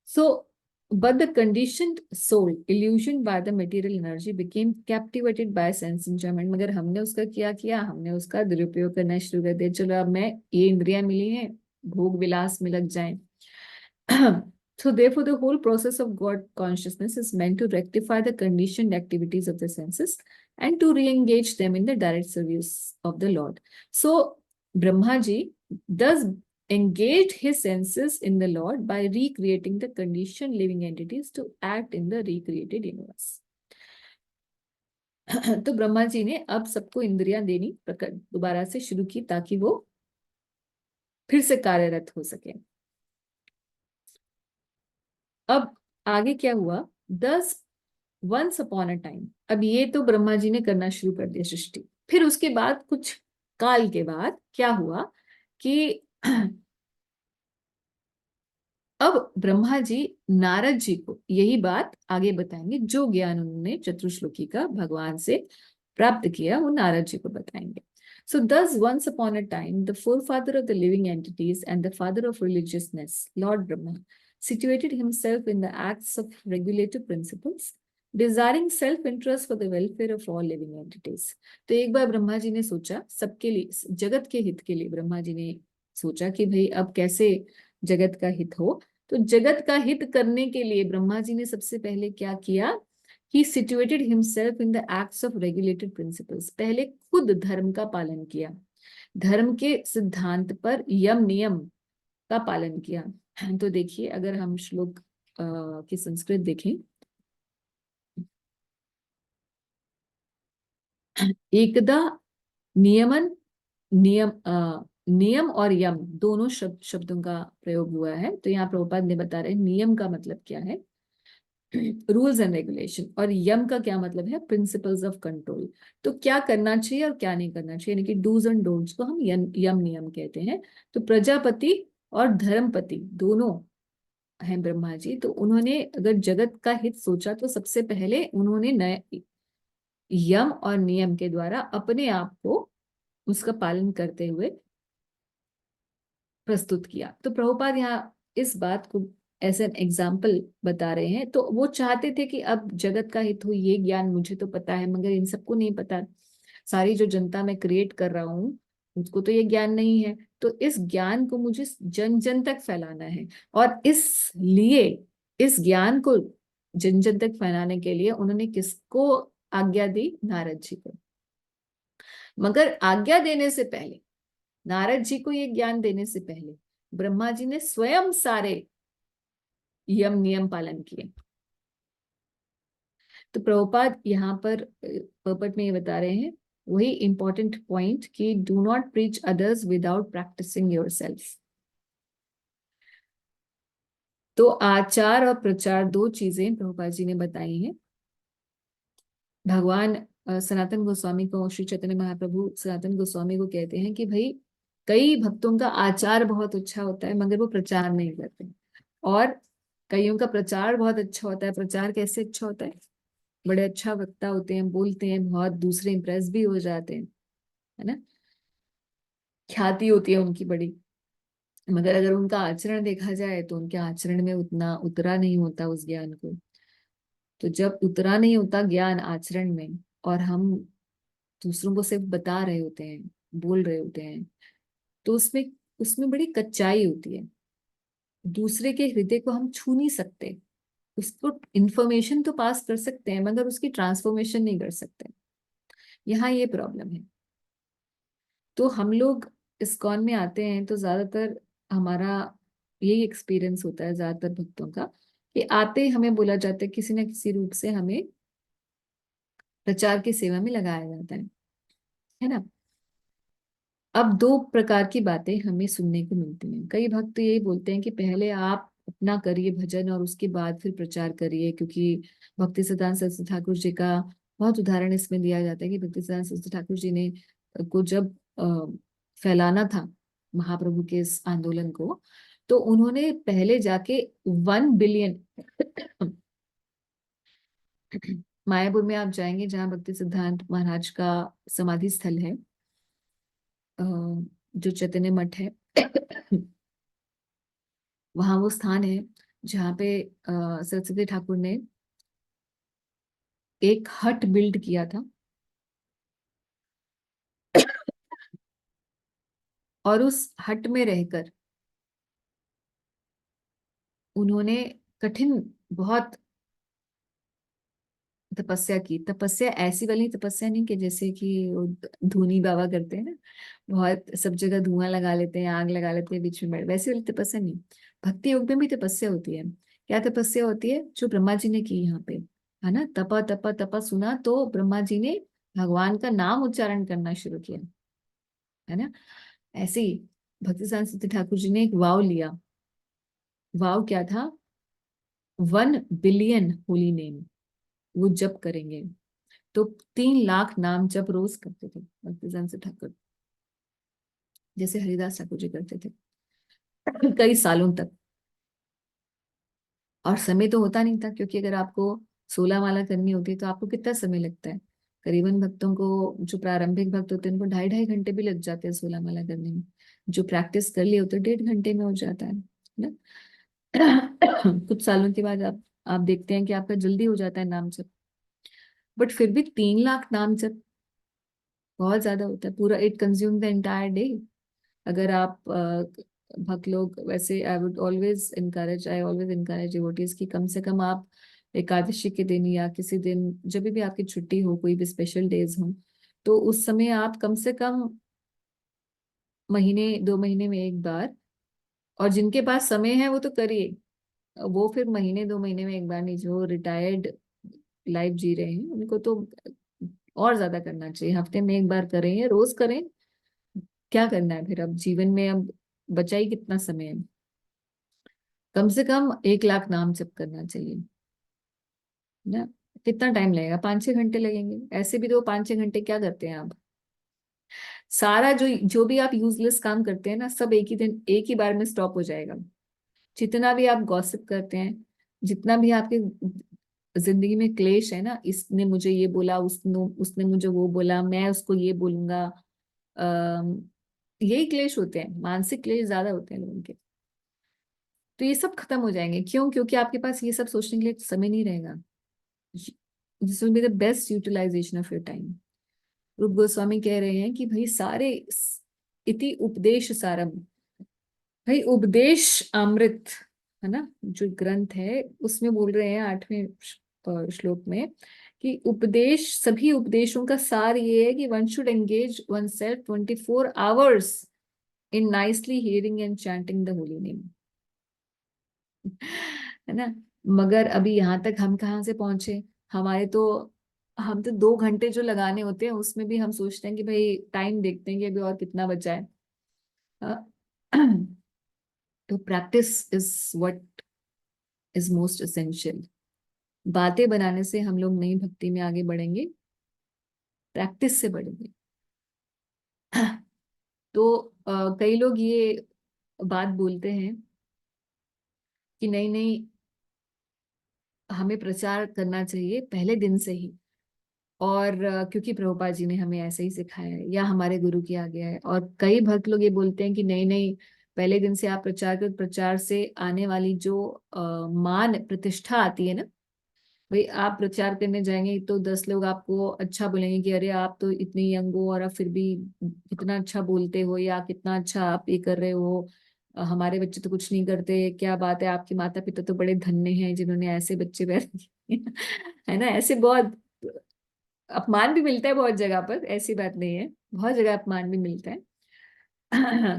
So, but the conditioned soul, illusioned by the material energy, became captivated by sense enjoyment. मगर हमने उसका क्या किया? हमने उसका दुरुपयोग करना शुरू कर दिया। चलो अब मैं ये इंद्रियां मिली हैं, भोग विलास में लग जाएं। So therefore, the whole process of God consciousness is meant to rectify the conditioned activities of the senses and to re-engage them in the direct service of the Lord. So Brahma ji does engaged his senses in the Lord by recreating the conditioned living entities to act in the recreated universe. तो ब्रह्मा जी ने अब सबको इंद्रियां देनी दोबारा से शुरू की ताकि वो फिर से कार्यरत हो सके। अब आगे क्या हुआ? दस वंस अपॉन अ टाइम, अब ये तो ब्रह्मा जी ने करना शुरू कर दिया सृष्टि। फिर उसके बाद कुछ काल के बाद क्या हुआ कि अब ब्रह्मा जी नारद जी को यही बात आगे बताएंगे, जो ज्ञान उन्होंने चतुर्श्लोकी का भगवान से प्राप्त किया वो नारद जी को बताएंगे। So thus once upon a time the forefather of the living entities and the father of religiousness, Lord Brahma, situated himself in the acts of regulative principles, desiring self-interest for the welfare of all living entities. तो एक बार ब्रह्मा जी ने सोचा, सबके लिए, जगत के हित के लिए ब्रह्मा जी ने सोचा कि भाई अब कैसे जगत का हित हो। तो जगत का हित करने के लिए ब्रह्मा जी ने सबसे पहले क्या किया? He situated himself in the acts of regulated principles. पहले खुद धर्म का पालन किया, धर्म के सिद्धांत पर यम नियम का पालन किया। तो देखिए, अगर हम श्लोक की संस्कृत देखें, एकदा नियमन, नियम और यम दोनों शब्दों का प्रयोग हुआ है। तो यहाँ प्रभुपाद ने बता रहे हैं नियम का मतलब क्या है, रूल्स एंड रेगुलेशन, और यम का क्या मतलब है, प्रिंसिपल्स ऑफ कंट्रोल। तो क्या करना चाहिए और क्या नहीं करना चाहिए, यानी कि डूज एंड डोंट्स को हम यम नियम कहते हैं। तो प्रजापति और धर्मपति दोनों हैं ब्रह्मा जी। तो उन्होंने अगर जगत का हित सोचा तो सबसे पहले उन्होंने नए यम और नियम के द्वारा अपने आप को उसका पालन करते हुए प्रस्तुत किया। तो प्रभुपाद यहाँ इस बात को एज एन एग्जाम्पल बता रहे हैं। तो वो चाहते थे कि अब जगत का हित हो, ये ज्ञान मुझे तो पता है मगर इन सबको नहीं पता, सारी जो जनता मैं क्रिएट कर रहा हूँ उसको तो ये ज्ञान नहीं है। तो इस ज्ञान को मुझे जन जन तक फैलाना है, और इसलिए इस ज्ञान को जन जन तक फैलाने के लिए उन्होंने किसको आज्ञा दी? नारद जी को। मगर आज्ञा देने से पहले, नारद जी को ये ज्ञान देने से पहले ब्रह्मा जी ने स्वयं सारे यम नियम पालन किए। तो प्रभुपाद यहाँ पर पर्पट में ये बता रहे हैं वही इंपॉर्टेंट पॉइंट कि do not preach others without practising yourself. तो आचार और प्रचार दो चीजें प्रभुपाद जी ने बताई हैं। भगवान सनातन गोस्वामी को, श्री चैतन्य महाप्रभु सनातन गोस्वामी को कहते हैं कि भाई कई भक्तों का आचार बहुत अच्छा होता है मगर वो प्रचार नहीं करते, और कईयों का प्रचार बहुत अच्छा होता है। प्रचार कैसे अच्छा होता है? बड़े अच्छा वक्ता होते हैं, बोलते हैं बहुत, दूसरे इंप्रेस भी हो जाते हैं, है ना, ख्याति होती है उनकी बड़ी। मगर अगर उनका आचरण देखा जाए तो उनके आचरण में उतना उतरा नहीं होता उस ज्ञान को। तो जब उतरा नहीं होता ज्ञान आचरण में, और हम दूसरों को सिर्फ बता रहे होते हैं, बोल रहे होते हैं, तो उसमें उसमें बड़ी कच्चाई होती है। दूसरे के हृदय को हम छू नहीं सकते। उसको इंफॉर्मेशन तो पास कर सकते हैं मगर उसकी ट्रांसफॉर्मेशन नहीं कर सकते। यहाँ ये प्रॉब्लम है। तो हम लोग इस्कॉन में आते हैं तो ज्यादातर हमारा यही एक्सपीरियंस होता है ज्यादातर भक्तों का, कि आते ही हमें बोला जाता है, किसी न किसी रूप से हमें प्रचार की सेवा में लगाया जाता है ना। अब दो प्रकार की बातें हमें सुनने को मिलती हैं। कई भक्त यही बोलते हैं कि पहले आप अपना करिए भजन और उसके बाद फिर प्रचार करिए, क्योंकि भक्ति सिद्धांत सरस्वती ठाकुर जी का बहुत उदाहरण इसमें दिया जाता है कि भक्ति सिद्धांत सरस्वती ठाकुर जी ने को जब फैलाना था महाप्रभु के इस आंदोलन को, तो उन्होंने पहले जाके 1 बिलियन मायापुर में आप जाएंगे जहाँ भक्ति सिद्धांत महाराज का समाधि स्थल है, जो चैतन्य मठ है, वहां वो स्थान है जहाँ पे सरस्वती ठाकुर ने एक हट बिल्ड किया था। और उस हट में रहकर उन्होंने कठिन बहुत तपस्या की। तपस्या ऐसी वाली तपस्या नहीं कि जैसे कि वो धूनी बाबा करते हैं ना, बहुत सब जगह धुआं लगा लेते हैं, आग लगा लेते हैं बीच में बैठ, वैसी वाली तपस्या नहीं। भक्ति योग में भी तपस्या होती है। क्या तपस्या होती है? जो ब्रह्मा जी ने की यहाँ पे, है ना, तपा तपा तपा सुना तो ब्रह्मा जी ने भगवान का नाम उच्चारण करना शुरू किया, है ना। ऐसे ही भक्ति सरस्वती ठाकुर जी ने एक वाव लिया। वाव क्या था? 1 बिलियन होली नेम वो जप करेंगे। तो 3 लाख नाम जप रोज करते थे भक्ति सरस्वती ठाकुर, जैसे हरिदास ठाकुर जी करते थे कई सालों तक। और समय तो होता नहीं था, क्योंकि अगर आपको 16 माला करनी होती है तो आपको कितना समय लगता है? करीबन भक्तों को, जो प्रारंभिक भक्त होते हैं उनको 2.5-2.5 घंटे भी लग जाते हैं 16 माला करने में। जो प्रैक्टिस कर लिए होते 1.5 घंटे में हो जाता है ना। कुछ सालों के बाद आप देखते हैं कि आपका जल्दी हो जाता है नाम जप। बट फिर भी 3 लाख नाम जप बहुत ज्यादा होता है। पूरा it consume the entire day. अगर आप भक्त लोग, वैसे आई ऑलवेज इनकरेज डिवोटीज की कम से कम आप एकादशी के दिन या किसी दिन जब भी आपकी छुट्टी हो, कोई भी स्पेशल डेज हो, तो उस समय आप कम से कम महीने 2 महीने में एक बार, और जिनके पास समय है वो तो करिए, वो फिर महीने 2 महीने में एक बार नहीं, जो रिटायर्ड लाइफ जी रहे हैं उनको तो और ज्यादा करना चाहिए। हफ्ते में एक बार करें या रोज करें, क्या करना है फिर? अब जीवन में अब बचा ही कितना समय है? कम से कम 1 लाख नाम जप करना चाहिए ना। कितना टाइम लगेगा? 5-6 घंटे लगेंगे। ऐसे भी तो 5-6 घंटे क्या करते हैं आप? सारा जो जो भी आप यूजलेस काम करते हैं ना, सब एक ही दिन एक ही बार में स्टॉप हो जाएगा। जितना भी आप गॉसिप करते हैं, जितना भी आपके जिंदगी में क्लेश है ना, इसने मुझे ये बोला, उसने उसने मुझे वो बोला, मैं उसको ये बोलूंगा, अः यही क्लेश होते हैं, मानसिक क्लेश ज्यादा होते हैं लोगों के। तो ये सब खत्म हो जाएंगे। क्यों? क्योंकि आपके पास ये सब सोचने के लिए समय नहीं रहेगा। This will be the best utilisation of your time. Rupa Goswami कह रहे हैं कि भाई सारे इति उपदेश सारम, भाई उपदेश अमृत, है ना, जो ग्रंथ है उसमें बोल रहे हैं 8वें श्लोक में कि उपदेश, सभी उपदेशों का सार ये है कि one should engage one self 24 hours in nicely hearing and chanting the holy name. है ना। मगर अभी यहाँ तक हम कहाँ से पहुंचे, हमारे तो, हम तो 2 घंटे जो लगाने होते हैं उसमें भी हम सोचते हैं कि भाई टाइम देखते हैं कि अभी और कितना बचा है। अ, तो practice is what is most essential. बातें बनाने से हम लोग नई भक्ति में आगे बढ़ेंगे, प्रैक्टिस से बढ़ेंगे। तो कई लोग ये बात बोलते हैं कि नहीं नहीं, हमें प्रचार करना चाहिए पहले दिन से ही। और क्योंकि प्रभुपाद जी ने हमें ऐसे ही सिखाया है या हमारे गुरु किया गया है। और कई भक्त लोग ये बोलते हैं कि नहीं नहीं, पहले दिन से आप प्रचार करो, प्रचार से आने वाली जो मान प्रतिष्ठा आती है ना, भाई आप प्रचार करने जाएंगे तो 10 लोग आपको अच्छा बोलेंगे कि अरे आप तो इतने यंग हो और आप फिर भी कितना अच्छा बोलते हो, या कितना अच्छा आप ये कर रहे हो, हमारे बच्चे तो कुछ नहीं करते, क्या बात है, आपके माता पिता तो बड़े धन्य हैं जिन्होंने ऐसे बच्चे पैदा किए। है ना, ऐसे बहुत अपमान भी मिलता है बहुत जगह पर, ऐसी बात नहीं है, बहुत जगह अपमान भी मिलता है।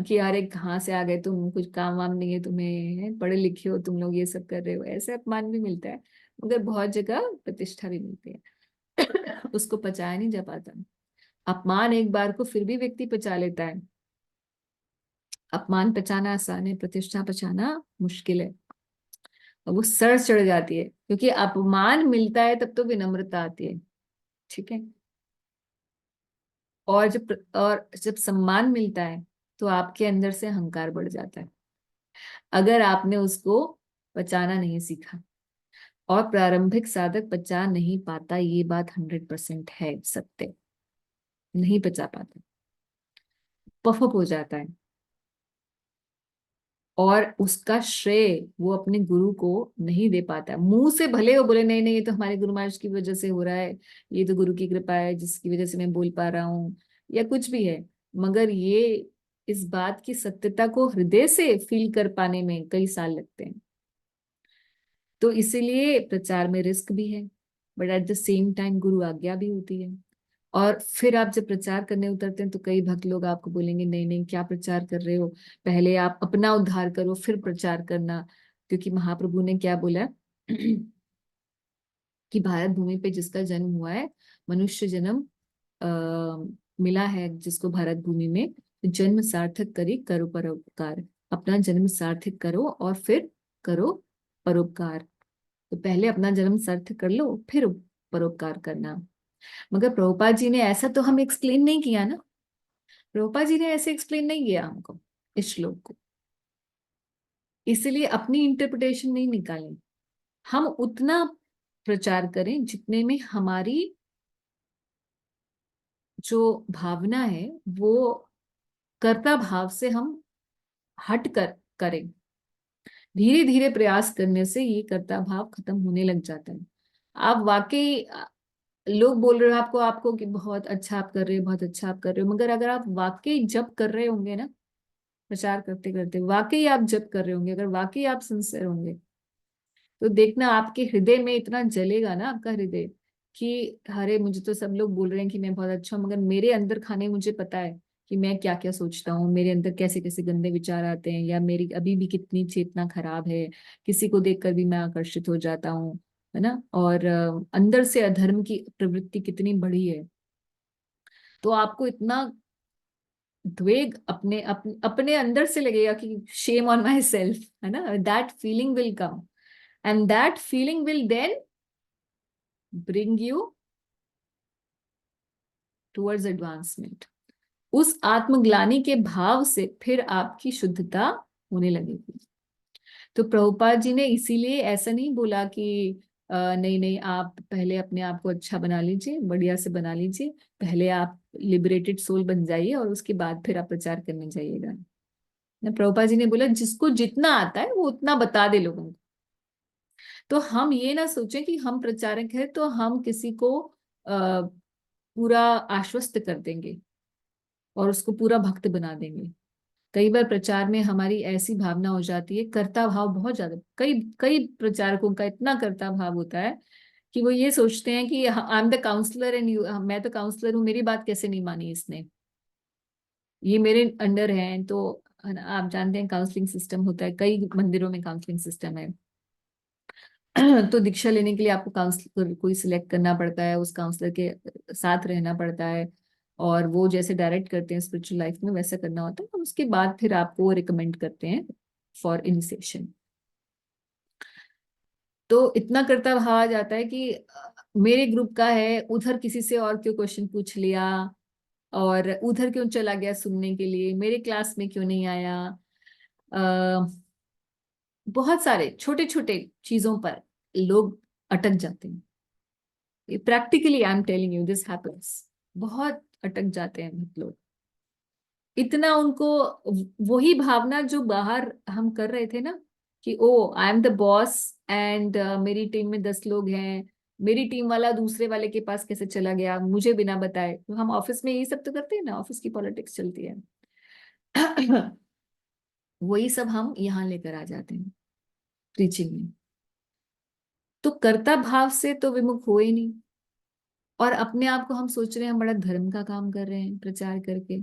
कि यार एक कहाँ से आ गए तुम, कुछ काम वाम नहीं है तुम्हें, पढ़े लिखे हो तुम लोग, ये सब कर रहे हो, ऐसे अपमान भी मिलता है। मगर बहुत जगह प्रतिष्ठा भी मिलती है। उसको पचाया नहीं जा पाता। अपमान एक बार को फिर भी व्यक्ति पचा लेता है, अपमान पचाना आसान है, प्रतिष्ठा पचाना मुश्किल है। और वो सर चढ़ जाती है, क्योंकि अपमान मिलता है तब तो विनम्रता आती है। ठीक है। और जब सम्मान मिलता है तो आपके अंदर से अहंकार बढ़ जाता है, अगर आपने उसको पचाना नहीं सीखा। और प्रारंभिक साधक पचा नहीं पाता, ये बात 100% है, सत्य। नहीं पचा पाता, पफ अप हो जाता है। और उसका श्रेय वो अपने गुरु को नहीं दे पाता। मुंह से भले वो बोले नहीं नहीं, ये तो हमारे गुरु महाराज की वजह से हो रहा है, ये तो गुरु की कृपा है जिसकी वजह से मैं बोल पा रहा हूँ, या कुछ भी है। मगर ये, इस बात की सत्यता को हृदय से फील कर पाने में कई साल लगते हैं। तो इसीलिए प्रचार में रिस्क भी है, but at the same time गुरु आज्ञा भी होती है। और फिर आप जब प्रचार करने उतरते हैं तो कई भक्त लोग आपको बोलेंगे नहीं नहीं, क्या प्रचार कर रहे हो, पहले आप अपना उद्धार करो फिर प्रचार करना। क्योंकि महाप्रभु ने क्या बोला कि भारत भूमि पे जिसका जन्म हुआ है, मनुष्य जन्म मिला है जिसको भारत भूमि में, तो जन्म सार्थक करी करो परोपकार। अपना जन्म सार्थक करो और फिर करो परोपकार। तो पहले अपना जन्म सार्थक कर लो फिर परोपकार करना। मगर प्रभुपाद जी ने ऐसा तो हम एक्सप्लेन नहीं किया ना, प्रभुपाद जी ने ऐसे एक्सप्लेन नहीं किया हमको इस श्लोक को। इसलिए अपनी इंटरप्रिटेशन नहीं निकालें, हम उतना प्रचार करें जितने में हमारी जो भावना है वो कर्ता भाव से हम हट कर करें। धीरे धीरे प्रयास करने से ये कर्ता भाव खत्म होने लग जाता है। आप वाकई लोग बोल रहे हो आपको आपको कि बहुत अच्छा आप कर रहे हो, बहुत अच्छा आप कर रहे हो, मगर अगर आप वाकई जप कर रहे होंगे ना, प्रचार करते करते वाकई आप जप कर रहे होंगे, अगर वाकई आप सिंसियर होंगे, तो देखना आपके हृदय में इतना जलेगा ना आपका हृदय कि अरे मुझे तो सब लोग बोल रहे हैं कि मैं बहुत अच्छा हूँ, मगर मेरे अंदर खाने मुझे पता है कि मैं क्या क्या सोचता हूँ, मेरे अंदर कैसे कैसे गंदे विचार आते हैं, या मेरी अभी भी कितनी चेतना खराब है, किसी को देखकर भी मैं आकर्षित हो जाता हूँ, है ना। और अंदर से अधर्म की प्रवृत्ति कितनी बड़ी है। तो आपको इतना द्वेग अपने अंदर से लगेगा कि शेम ऑन माई सेल्फ, है ना, that feeling will come, and that feeling will then bring you towards advancement. उस आत्मग्लानि के भाव से फिर आपकी शुद्धता होने लगेगी। तो प्रभुपाद जी ने इसीलिए ऐसा नहीं बोला कि नहीं नहीं, आप पहले अपने आप को अच्छा बना लीजिए, बढ़िया से बना लीजिए, पहले आप लिबरेटेड सोल बन जाइए और उसके बाद फिर आप प्रचार करने जाइएगा। ना, प्रभुपाद जी ने बोला जिसको जितना आता है वो उतना बता दे लोगों को। तो हम ये ना सोचें कि हम प्रचारक हैं तो हम किसी को पूरा आश्वस्त कर देंगे और उसको पूरा भक्त बना देंगे। कई बार प्रचार में हमारी ऐसी भावना हो जाती है, कर्ता भाव बहुत ज्यादा, कई कई प्रचारकों का इतना कर्ता भाव होता है कि वो ये सोचते हैं कि I am the counsellor and you, मैं तो काउंसलर हूँ, मेरी बात कैसे नहीं मानी इसने, ये मेरे अंडर है। तो आप जानते हैं काउंसलिंग सिस्टम होता है, कई मंदिरों में काउंसलिंग सिस्टम है। तो दीक्षा लेने के लिए आपको काउंसलर कोई सिलेक्ट करना पड़ता है, उस काउंसलर के साथ रहना पड़ता है, और वो जैसे डायरेक्ट करते हैं स्पिरिचुअल लाइफ में वैसा करना होता है, और उसके बाद फिर आपको रिकमेंड करते हैं फॉर इनिशिएशन। तो इतना करता भाव आ जाता है कि मेरे ग्रुप का है, उधर किसी से और क्यों क्वेश्चन पूछ लिया, और उधर क्यों चला गया सुनने के लिए, मेरे क्लास में क्यों नहीं आया। अ, बहुत सारे छोटे छोटे चीजों पर लोग अटक जाते हैं। Practically I am telling you this happens, बहुत अटक जाते हैं बहुत लोग। इतना उनको वही भावना जो बाहर हम कर रहे थे ना, कि oh I am the boss and मेरी टीम में 10 लोग हैं, मेरी टीम वाला दूसरे वाले के पास कैसे चला गया मुझे बिना बताए। तो हम ऑफिस में यही सब तो करते हैं ना, ऑफिस की पॉलिटिक्स चलती है। वही सब हम यहाँ लेकर आ जाते हैं प्रीचिंग में। तो कर्ता भाव से तो विमुख हो ही नहीं, और अपने आप को हम सोच रहे हैं हम बड़ा धर्म का काम कर रहे हैं प्रचार करके।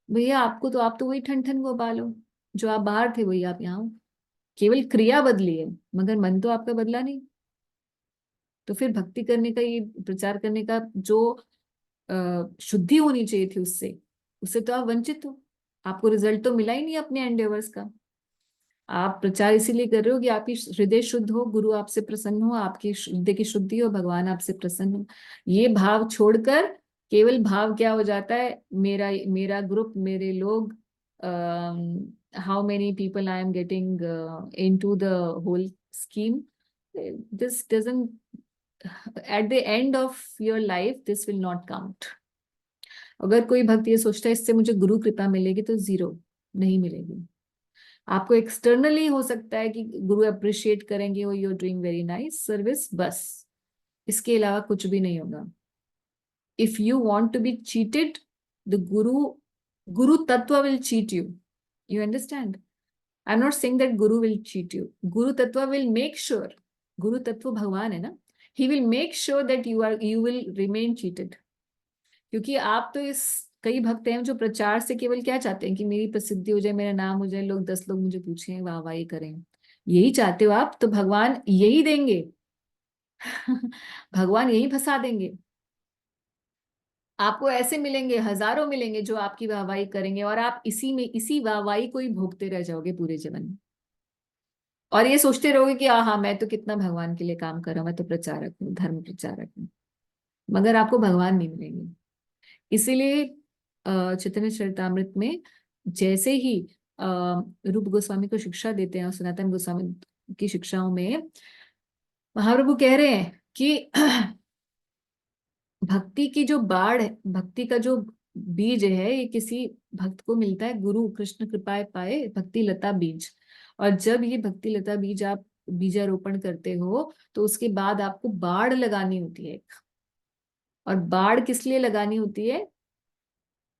भैया आपको तो, आप तो वही ठन ठन गोपाल हो, जो आप बाहर थे वही आप यहाँ हो, केवल क्रिया बदली है मगर मन तो आपका बदला नहीं। तो फिर भक्ति करने का, ये प्रचार करने का जो शुद्धि होनी चाहिए थी उससे, उससे तो आप वंचित हो। आपको रिजल्ट तो मिला ही नहीं अपने एंडेवर्स का। आप प्रचार इसीलिए कर रहे हो कि आपकी हृदय शुद्ध हो, गुरु आपसे प्रसन्न हो, आपकी हृदय की शुद्धि हो, भगवान आपसे प्रसन्न हो। ये भाव छोड़कर केवल भाव क्या हो जाता है, मेरा मेरा ग्रुप, मेरे लोग, how many people I am getting into the whole scheme. This doesn't, at the end of your life this will not count. अगर कोई भक्त ये सोचता है इससे मुझे गुरु कृपा मिलेगी, तो जीरो, नहीं मिलेगी। आपको एक्सटर्नली हो सकता है कि गुरु अप्रिशिएट करेंगे, वो you are doing very nice service, बस इसके अलावा कुछ भी नहीं होगा। If you want to be cheated, the guru tattva will cheat you, you understand. I am not saying that guru will cheat you, guru tattva will make sure, गुरु तत्व भगवान है ना, he will make sure that you will remain cheated. क्योंकि आप तो इस, कई भक्त हैं जो प्रचार से केवल क्या चाहते हैं कि मेरी प्रसिद्धि हो जाए, मेरा नाम हो जाए, लोग 10 लोग मुझे पूछें, वाह वाह ये करें, यही चाहते हो आप, तो भगवान यही देंगे। भगवान यही फंसा देंगे। आपको ऐसे मिलेंगे, हजारों मिलेंगे जो आपकी वाहवाही करेंगे, और आप इसी में, इसी वाहवाही को ही भोगते रह जाओगे पूरे जीवन। और ये सोचते रहोगे कि हाँ मैं तो कितना भगवान के लिए काम कर रहा हूँ, मैं तो प्रचारक हूँ, धर्म प्रचारक हूँ, मगर आपको भगवान नहीं मिलेंगे। इसीलिए चैतन्य चरितामृत में जैसे ही रूप गोस्वामी को शिक्षा देते हैं, और सनातन गोस्वामी की शिक्षाओं में महाप्रभु कह रहे हैं कि भक्ति की जो बाढ़ है, भक्ति का जो बीज है, ये किसी भक्त को मिलता है गुरु कृष्ण कृपाए पाए भक्ति लता बीज। और जब ये भक्ति लता बीज आप बीजारोपण करते हो, तो उसके बाद आपको बाढ़ लगानी होती है। और बाढ़ किस लिए लगानी होती है,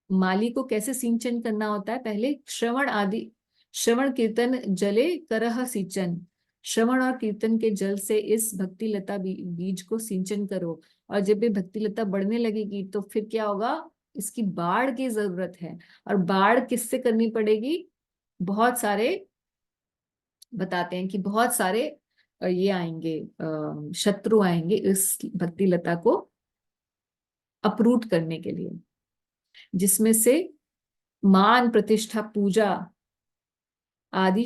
माली को कैसे सिंचन करना होता है, पहले श्रवण आदि, श्रवण कीर्तन जले करह सिंचन, श्रवण और कीर्तन के जल से इस भक्ति लता बीज को सिंचन करो। और जब ये भक्ति लता बढ़ने लगेगी तो फिर क्या होगा, इसकी बाढ़ की जरूरत है। और बाढ़ किससे करनी पड़ेगी, बहुत सारे बताते हैं कि बहुत सारे ये आएंगे, शत्रु आएंगे इस भक्ति लता को अप्रूट करने के लिए, जिसमें से मान प्रतिष्ठा पूजा आदि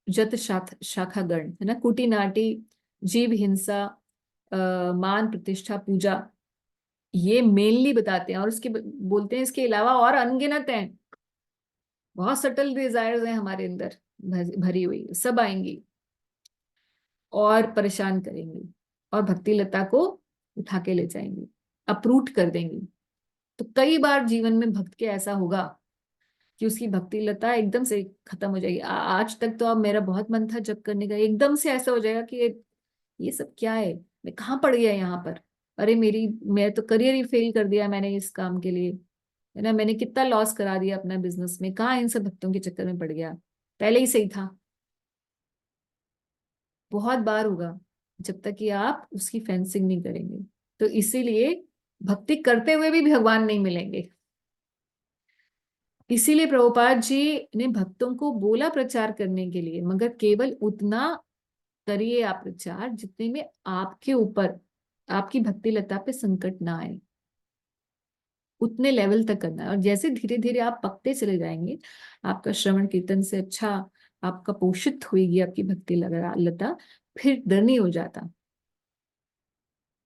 जत शाखा गण है ना, कुटी नाटी जीव हिंसा, मान प्रतिष्ठा पूजा, ये मेनली बताते हैं। और उसके बोलते हैं इसके अलावा और अनगिनत हैं, बहुत सटल डिजायर्स हैं हमारे अंदर भरी हुई, सब आएंगी और परेशान करेंगी, और भक्ति लता को उठा के ले जाएंगी, अप्रूट कर देंगी। तो कई बार जीवन में भक्त के ऐसा होगा कि उसकी भक्ति लता एकदम से खत्म हो जाएगी। आज तक तो अब मेरा बहुत मन था जप करने का, एकदम से ऐसा हो जाएगा कि ये सब क्या है, मैं कहाँ पड़ गया यहाँ पर, अरे मेरी, मैं तो करियर ही फेल कर दिया मैंने इस काम के लिए, है ना, मैंने कितना लॉस करा दिया अपना बिजनेस में, कहाँ इन सब भक्तों के चक्कर में पड़ गया, पहले ही सही था। बहुत बार होगा जब तक कि आप उसकी फेंसिंग नहीं करेंगे। तो इसीलिए भक्ति करते हुए भी भगवान नहीं मिलेंगे। इसीलिए प्रभुपाद जी ने भक्तों को बोला प्रचार करने के लिए, मगर केवल उतना करिए आप प्रचार जितने में आपके ऊपर, आपकी भक्ति लता पे संकट ना आए, उतने लेवल तक करना है। और जैसे धीरे धीरे आप पकते चले जाएंगे, आपका श्रवण कीर्तन से अच्छा आपका पोषित होगी आपकी भक्ति लता, फिर डर नहीं हो जाता।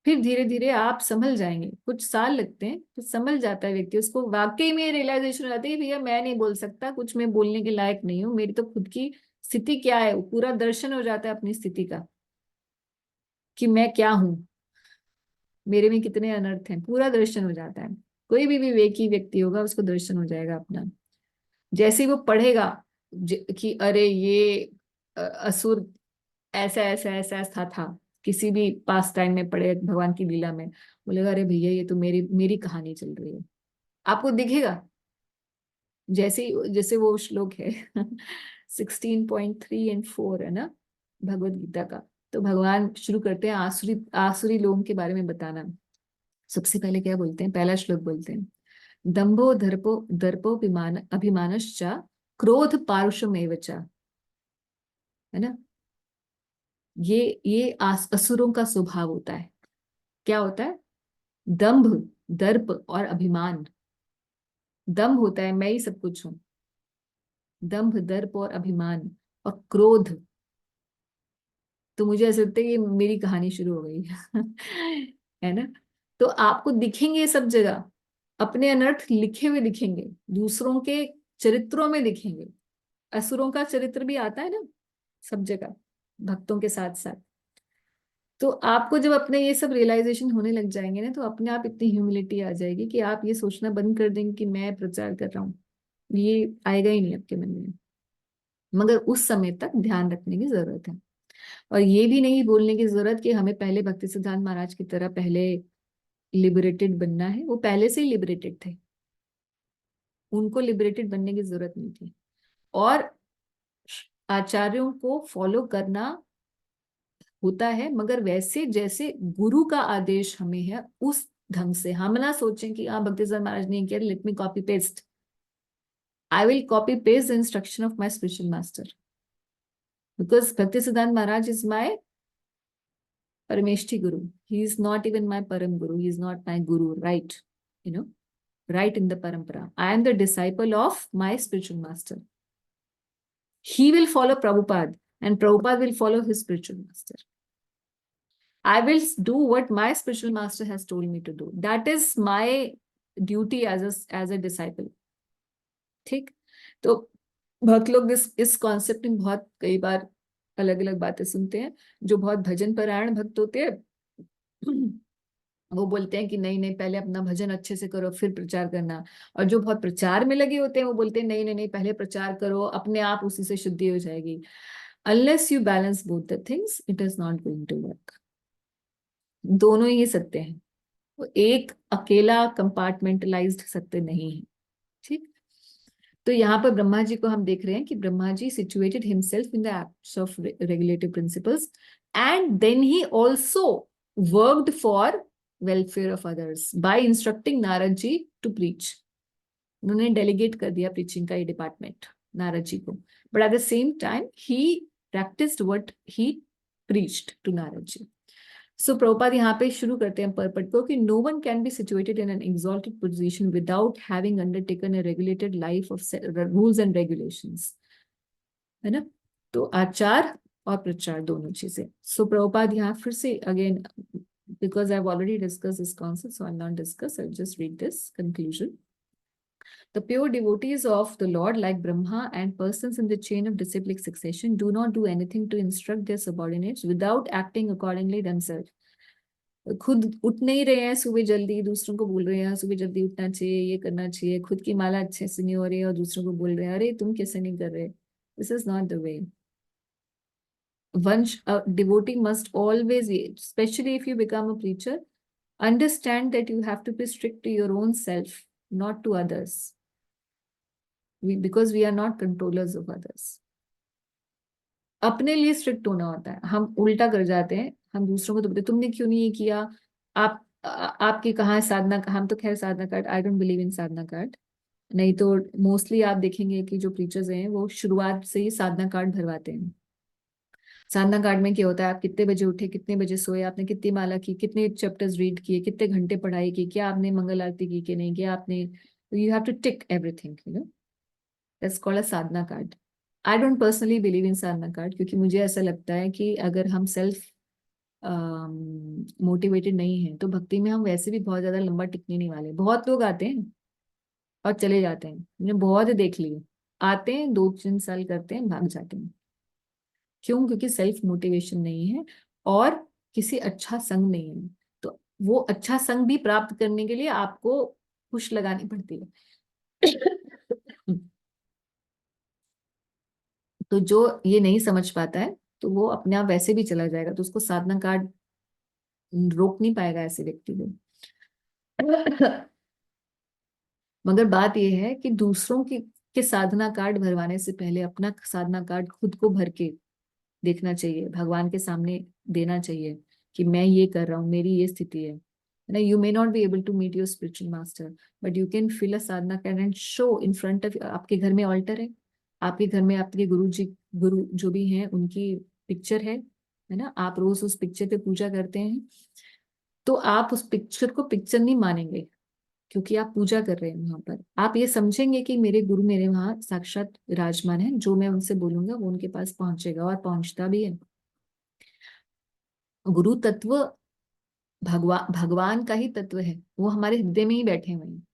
फिर धीरे धीरे आप संभल जाएंगे, कुछ साल लगते हैं तो संभल जाता है व्यक्ति, उसको वाकई में रियलाइजेशन हो जाती है भैया मैं नहीं बोल सकता कुछ, मैं बोलने के लायक नहीं हूँ, मेरी तो खुद की स्थिति क्या है, पूरा दर्शन हो जाता है अपनी स्थिति का कि मैं क्या हूँ, मेरे में कितने अनर्थ हैं, पूरा दर्शन हो जाता है। कोई भी विवेकी व्यक्ति होगा उसको दर्शन हो जाएगा अपना। जैसे ही वो पढ़ेगा कि अरे ये असुर ऐसा ऐसा ऐसा ऐसा था, किसी भी पास टाइम में पढ़े भगवान की लीला में, बोलेगा अरे भैया ये तो मेरी मेरी कहानी चल रही है, आपको दिखेगा। जैसे वो श्लोक है 16.3 और 4 है ना भगवत गीता का। तो भगवान शुरू करते हैं आसुरी आसुरी लोगों के बारे में बताना। सबसे पहले क्या बोलते हैं, पहला श्लोक बोलते हैं, दंभो दर्पो दर्पोभिमान अभिमानश्च क्रोध पारुषमेव च, है ना। ये असुरों का स्वभाव होता है। क्या होता है, दंभ, दर्प और अभिमान। दंभ होता है मैं ही सब कुछ हूं, दंभ दर्प और अभिमान, और क्रोध, तो मुझे ऐसा लगता है ये मेरी कहानी शुरू हो गई है ना। तो आपको दिखेंगे ये सब जगह, अपने अनर्थ लिखे हुए दिखेंगे, दूसरों के चरित्रों में दिखेंगे। असुरों का चरित्र भी आता है ना सब जगह भक्तों के साथ साथ। तो आपको जब अपने ये सब रियलाइजेशन होने लग जाएंगे ना, तो अपने आप इतनी ह्यूमिलिटी आ जाएगी कि आप ये सोचना बंद कर देंगे कि मैं प्रचार कर रहा हूँ, ये आएगा ही नहीं आपके मन में। मगर उस समय तक ध्यान रखने की जरूरत है, और ये भी नहीं बोलने की जरूरत कि हमें पहले भक्ति सिद्धांत महाराज की तरह पहले लिबरेटेड बनना है। वो पहले से ही लिबरेटेड थे, उनको लिबरेटेड बनने की जरूरत नहीं थी। और आचार्यों को फॉलो करना होता है, मगर वैसे जैसे गुरु का आदेश हमें है उस ढंग से। हम ना सोचें कि हाँ भक्ति सिद्धांत महाराज ने किया, let me copy paste. I will copy paste the instruction of my spiritual master, because Bhakti Siddhanta Maharaj is my Parameshti Guru. He is not even my Param Guru. He is not my Guru, right? You know, right in the Parampara. I am the disciple of my spiritual master. He will follow Prabhupada, and Prabhupada will follow his spiritual master. I will do what my spiritual master has told me to do. That is my duty as a disciple. ठीक। तो बहुत लोग इस concept में बहुत कई बार अलग अलग बातें सुनते हैं। जो बहुत भजन परायण भक्त होते हैं वो बोलते हैं कि नहीं नहीं पहले अपना भजन अच्छे से करो फिर प्रचार करना। और जो बहुत प्रचार में लगे होते हैं वो बोलते हैं नहीं नहीं नहीं पहले प्रचार करो, अपने आप उसी से शुद्धि हो जाएगी। Unless you balance both the things it is not going to work. दोनों ही सत्य हैं, वो एक अकेला कंपार्टमेंटलाइज्ड सत्य नहीं है। ठीक। तो यहाँ पर ब्रह्मा जी को हम देख रहे हैं कि Brahma ji situated himself in the acts of regulative principles, and then he also worked for welfare of others by instructing Narada ji to preach. उन्होंने डेलीगेट कर दिया प्रीचिंग का ये डिपार्टमेंट नारद जी को, but at the same time he practised what he preached to Narada ji. So Prabhupada यहाँ पे शुरू करते हैं परपट को कि no one can be situated in N exalted position without having undertaken A regulated life of rules and regulations, है ना। तो आचार और प्रचार दोनों चीजें। सो प्रभुपाद यहाँ फिर से again, because I've already discussed this concept, so I'll not discuss, I'll just read this conclusion. The pure devotees of the Lord, like Brahma and persons in the chain of disciplic succession, do not do anything to instruct their subordinates without acting accordingly themselves. खुद उठ नहीं रहे हैं सुबह जल्दी, दूसरों को बोल रहे हैं सुबह जल्दी उठना चाहिए, ये करना चाहिए, खुद की माला अच्छे से नहीं हो रही है और दूसरों को बोल रहे हैं अरे तुम कैसे नहीं कर रहे। This is not the way. One a devotee must always, especially if you become a preacher, understand that you have to be strict to your own self not to others. Because we are not controllers of others. अपने लिए strict होना होता है, हम उल्टा कर जाते हैं, हम दूसरों को तो बोलते तुमने क्यों नहीं ये किया, आपकी कहाँ है साधना, हम तो खैर sadhana card, I don't believe in sadhana card. नहीं तो मोस्टली आप देखेंगे कि जो प्रीचर्स हैं वो शुरुआत से ही साधना कार्ड भरवाते हैं। साधना कार्ड में क्या होता है, आप कितने बजे उठे, कितने बजे सोए, आपने कितनी माला की, कितने चैप्टर्स रीड किए, कितने घंटे पढ़ाई की, क्या आपने मंगल आरती की कि नहीं, क्या आपने, you have to tick everything, you know, that's called a sadhana card. I don't personally believe in sadhana card, क्योंकि मुझे ऐसा लगता है कि अगर हम सेल्फ मोटिवेटेड नहीं है तो भक्ति में हम वैसे भी बहुत ज्यादा लंबा टिकने नहीं वाले। बहुत लोग आते हैं और चले जाते हैं, मैंने बहुत देख लिए, आते हैं 2-3 साल करते हैं, भाग जाते हैं। क्यों? क्योंकि सेल्फ मोटिवेशन नहीं है और किसी अच्छा संग नहीं है। तो वो अच्छा संग भी प्राप्त करने के लिए आपको पुश लगानी पड़ती है। तो जो ये नहीं समझ पाता है तो वो अपने आप वैसे भी चला जाएगा, तो उसको साधना कार्ड रोक नहीं पाएगा ऐसे व्यक्ति को। मगर बात यह है कि दूसरों के साधना कार्ड भरवाने से पहले अपना साधना कार्ड खुद को भर के देखना चाहिए, भगवान के सामने देना चाहिए कि मैं ये कर रहा हूँ, मेरी ये स्थिति है ना। You may not be able to meet your spiritual master, but you can fill a sadhana card and show in front of, आपके घर में ऑल्टर है, आपके घर में आपके गुरु जी, गुरु जो भी हैं उनकी पिक्चर है ना, आप रोज उस पिक्चर पे पूजा करते हैं, तो आप उस पिक्चर को पिक्चर नहीं मानेंगे, क्योंकि आप पूजा कर रहे हैं वहां पर, आप ये समझेंगे कि मेरे गुरु मेरे वहां साक्षात विराजमान है, जो मैं उनसे बोलूंगा वो उनके पास पहुंचेगा और पहुंचता भी है। गुरु तत्व भगवान का ही तत्व है, वो हमारे हृदय में ही बैठे हुए हैं।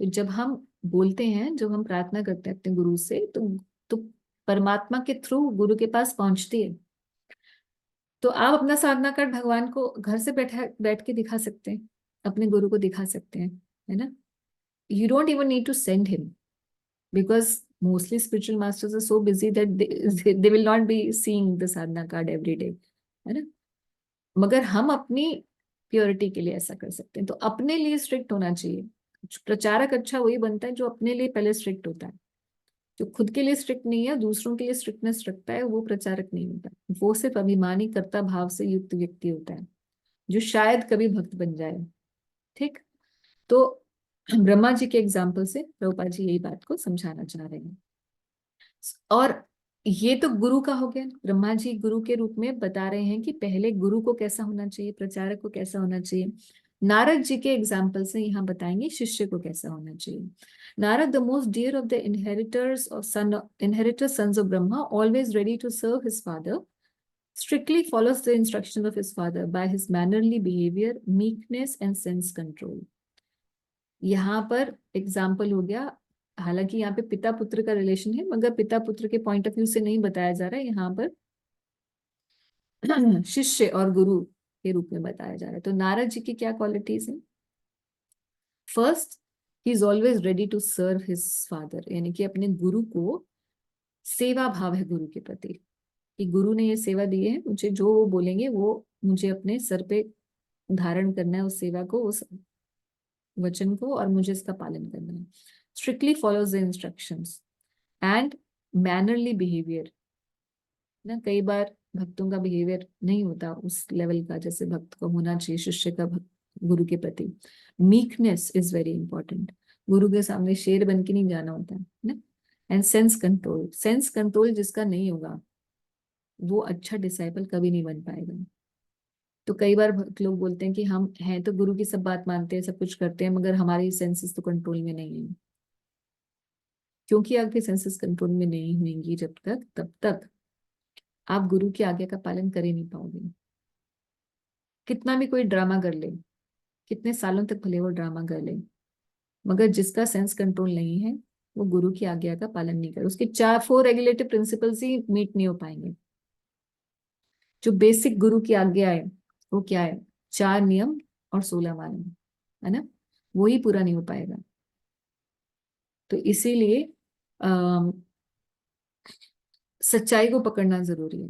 तो जब हम बोलते हैं, जब हम प्रार्थना करते हैं अपने गुरु से, तो परमात्मा के थ्रू गुरु के पास पहुंचती है। तो आप अपना साधना कार्ड भगवान को घर से बैठ के दिखा सकते हैं, अपने गुरु को दिखा सकते हैं, है ना। You don't even need to send him, because mostly spiritual masters are so busy that they will not be seeing the sadhana card every day, है ना। मगर हम अपनी प्योरिटी के लिए ऐसा कर सकते हैं, तो अपने लिए स्ट्रिक्ट होना चाहिए। प्रचारक अच्छा वही बनता है जो अपने लिए पहले स्ट्रिक्ट होता है। जो खुद के लिए स्ट्रिक्ट नहीं है, दूसरों के लिए स्ट्रिक्टनेस रखता है, वो प्रचारक नहीं होता, वो सिर्फ अभिमानी कर्ता भाव से युक्त व्यक्ति होता है, जो शायद कभी भक्त बन जाए। ठीक। तो ब्रह्मा जी के एग्जाम्पल से प्रभुपाद जी यही बात को समझाना चाह रहे हैं। और ये तो गुरु का हो गया, ब्रह्मा जी गुरु के रूप में बता रहे हैं कि पहले गुरु को कैसा होना चाहिए, प्रचारक को कैसा होना चाहिए। नारद जी के एग्जाम्पल से यहाँ बताएंगे शिष्य को कैसा होना चाहिए। Narada, the most dear of the inheritor sons of Brahma, always ready to serve his father, strictly follows the instruction of his father by his mannerly behavior, meekness and sense control. यहाँ पर एग्जाम्पल हो गया, हालांकि यहाँ पे पिता पुत्र का रिलेशन है, मगर पिता पुत्र के पॉइंट ऑफ व्यू से नहीं बताया जा रहा है, यहाँ पर शिष्य और गुरु के रूप में बताया जा रहा है। तो नारद जी की क्या क्वालिटीज हैं? First, he is always ready to serve his father, यानी कि अपने गुरु को सेवा भाव है गुरु के प्रति, कि गुरु ने ये सेवा दी है, मुझे जो वो बोलेंगे वो मुझे अपने सर पे धारण करना है, उस सेवा को, उस वचन को, और मुझे इसका पालन करना है। Strictly follows the instructions and mannerly behaviour ना, कई बार भक्तों का बिहेवियर नहीं होता उस लेवल का जैसे भक्त को होना चाहिए, शिष्य का भक्त गुरु के प्रति। मीकनेस इज वेरी इंपॉर्टेंट, गुरु के सामने शेर बन के नहीं जाना होता है ना। And sense control, sense control जिसका नहीं होगा वो अच्छा डिसाइपल कभी नहीं बन पाएगा। तो कई बार लोग बोलते हैं कि हम हैं तो गुरु की सब बात मानते हैं, सब कुछ करते हैं, मगर हमारी सेंसेस तो कंट्रोल में नहीं है। क्योंकि आपकी सेंसेस कंट्रोल में नहीं होंगी जब तक, तब तक आप गुरु की आज्ञा का पालन कर ही नहीं पाओगे। कितना भी कोई ड्रामा कर ले, कितने सालों तक भले वो ड्रामा कर ले, मगर जिसका सेंस कंट्रोल नहीं है वो गुरु की आज्ञा का पालन नहीं करे, उसके 4 रेगुलेटिव प्रिंसिपल्स ही मीट नहीं हो पाएंगे। जो बेसिक गुरु की आज्ञा है वो क्या है? 4 नियम और 16 वाणी, है ना, वो ही पूरा नहीं हो पाएगा। तो इसीलिए सच्चाई को पकड़ना जरूरी है।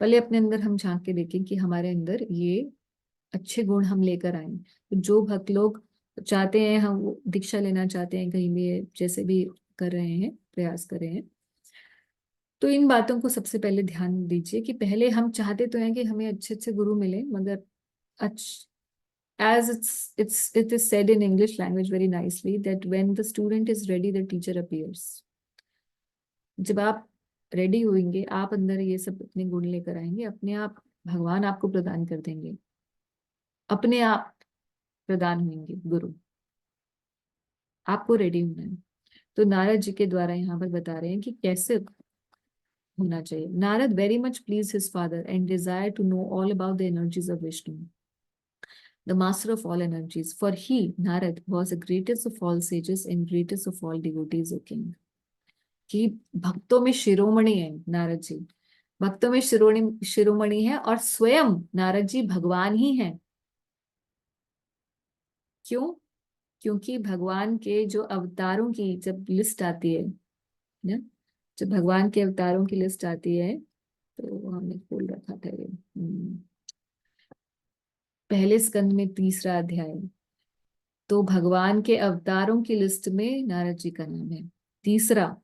पहले अपने अंदर हम झांक के देखें कि हमारे अंदर ये अच्छे गुण हम लेकर आए। तो जो भक्त लोग चाहते हैं, हम वो दीक्षा लेना चाहते हैं कहीं भी, जैसे भी कर रहे हैं, प्रयास कर रहे हैं, तो इन बातों को सबसे पहले ध्यान दीजिए कि पहले हम चाहते तो हैं कि हमें अच्छे अच्छे गुरु मिले, मगर as it is said in English language very nicely that when the student is ready, the teacher appears. जब आप रेडी होंगे, आप अंदर ये सब अपने गुण लेकर आएंगे, अपने आप भगवान आपको प्रदान कर देंगे, अपने आप प्रदान होंगे गुरु। आपको रेडी होना है। तो नारद जी के द्वारा यहाँ पर बता रहे हैं कि कैसे होना चाहिए। Narada very much please his father and desire to know all about the energies of Vishnu, the master of all energies. For he, Narad, was the greatest of all sages and greatest of all devotees, O king. कि भक्तों में शिरोमणि है नारद जी, भक्तों में शिरोमणि है, और स्वयं नारद जी भगवान ही हैं। क्यों? क्योंकि भगवान के जो अवतारों की जब लिस्ट आती है ना, जब भगवान के अवतारों की लिस्ट आती है, तो हमने खोल रखा था ये, पहले स्कंद में 3रा अध्याय, तो भगवान के अवतारों की लिस्ट में नारद जी का नाम है 3रा।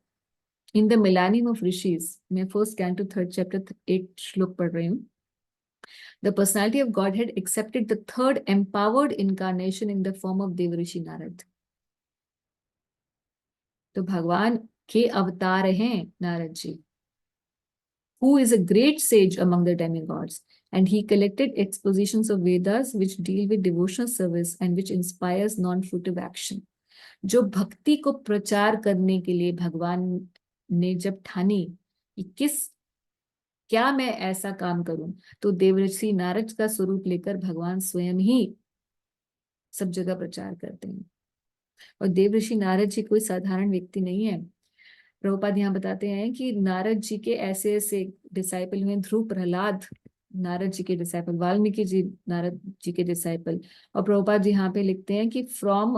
इन द मिलानियम ऑफ ऋषिज, मैं फर्स्ट कैंटो 3rd चैप्टर 8 श्लोक पढ़ रही हूँ। The personality of God had accepted the 3rd empowered incarnation in the form of Devrishi Narad. तो भगवान के अवतार हैं Narad ji, who is a great sage among the demigods, and he collected expositions of Vedas which deal with devotional service and which inspires non-fruitive action. जो भक्ति को प्रचार करने के लिए भगवान ने जब ठानी कि क्या मैं ऐसा काम करूं, तो देवऋषि नारद का स्वरूप लेकर भगवान स्वयं ही सब जगह प्रचार करते हैं। और देवऋषि नारद जी कोई साधारण व्यक्ति नहीं है। प्रभुपाद यहाँ बताते हैं कि नारद जी के ऐसे ऐसे डिसाइपल हुए, ध्रुव प्रहलाद नारद जी के डिसाइपल, वाल्मीकि जी नारद जी के डिसाइपल। और प्रभुपाद जी यहाँ पे लिखते हैं कि from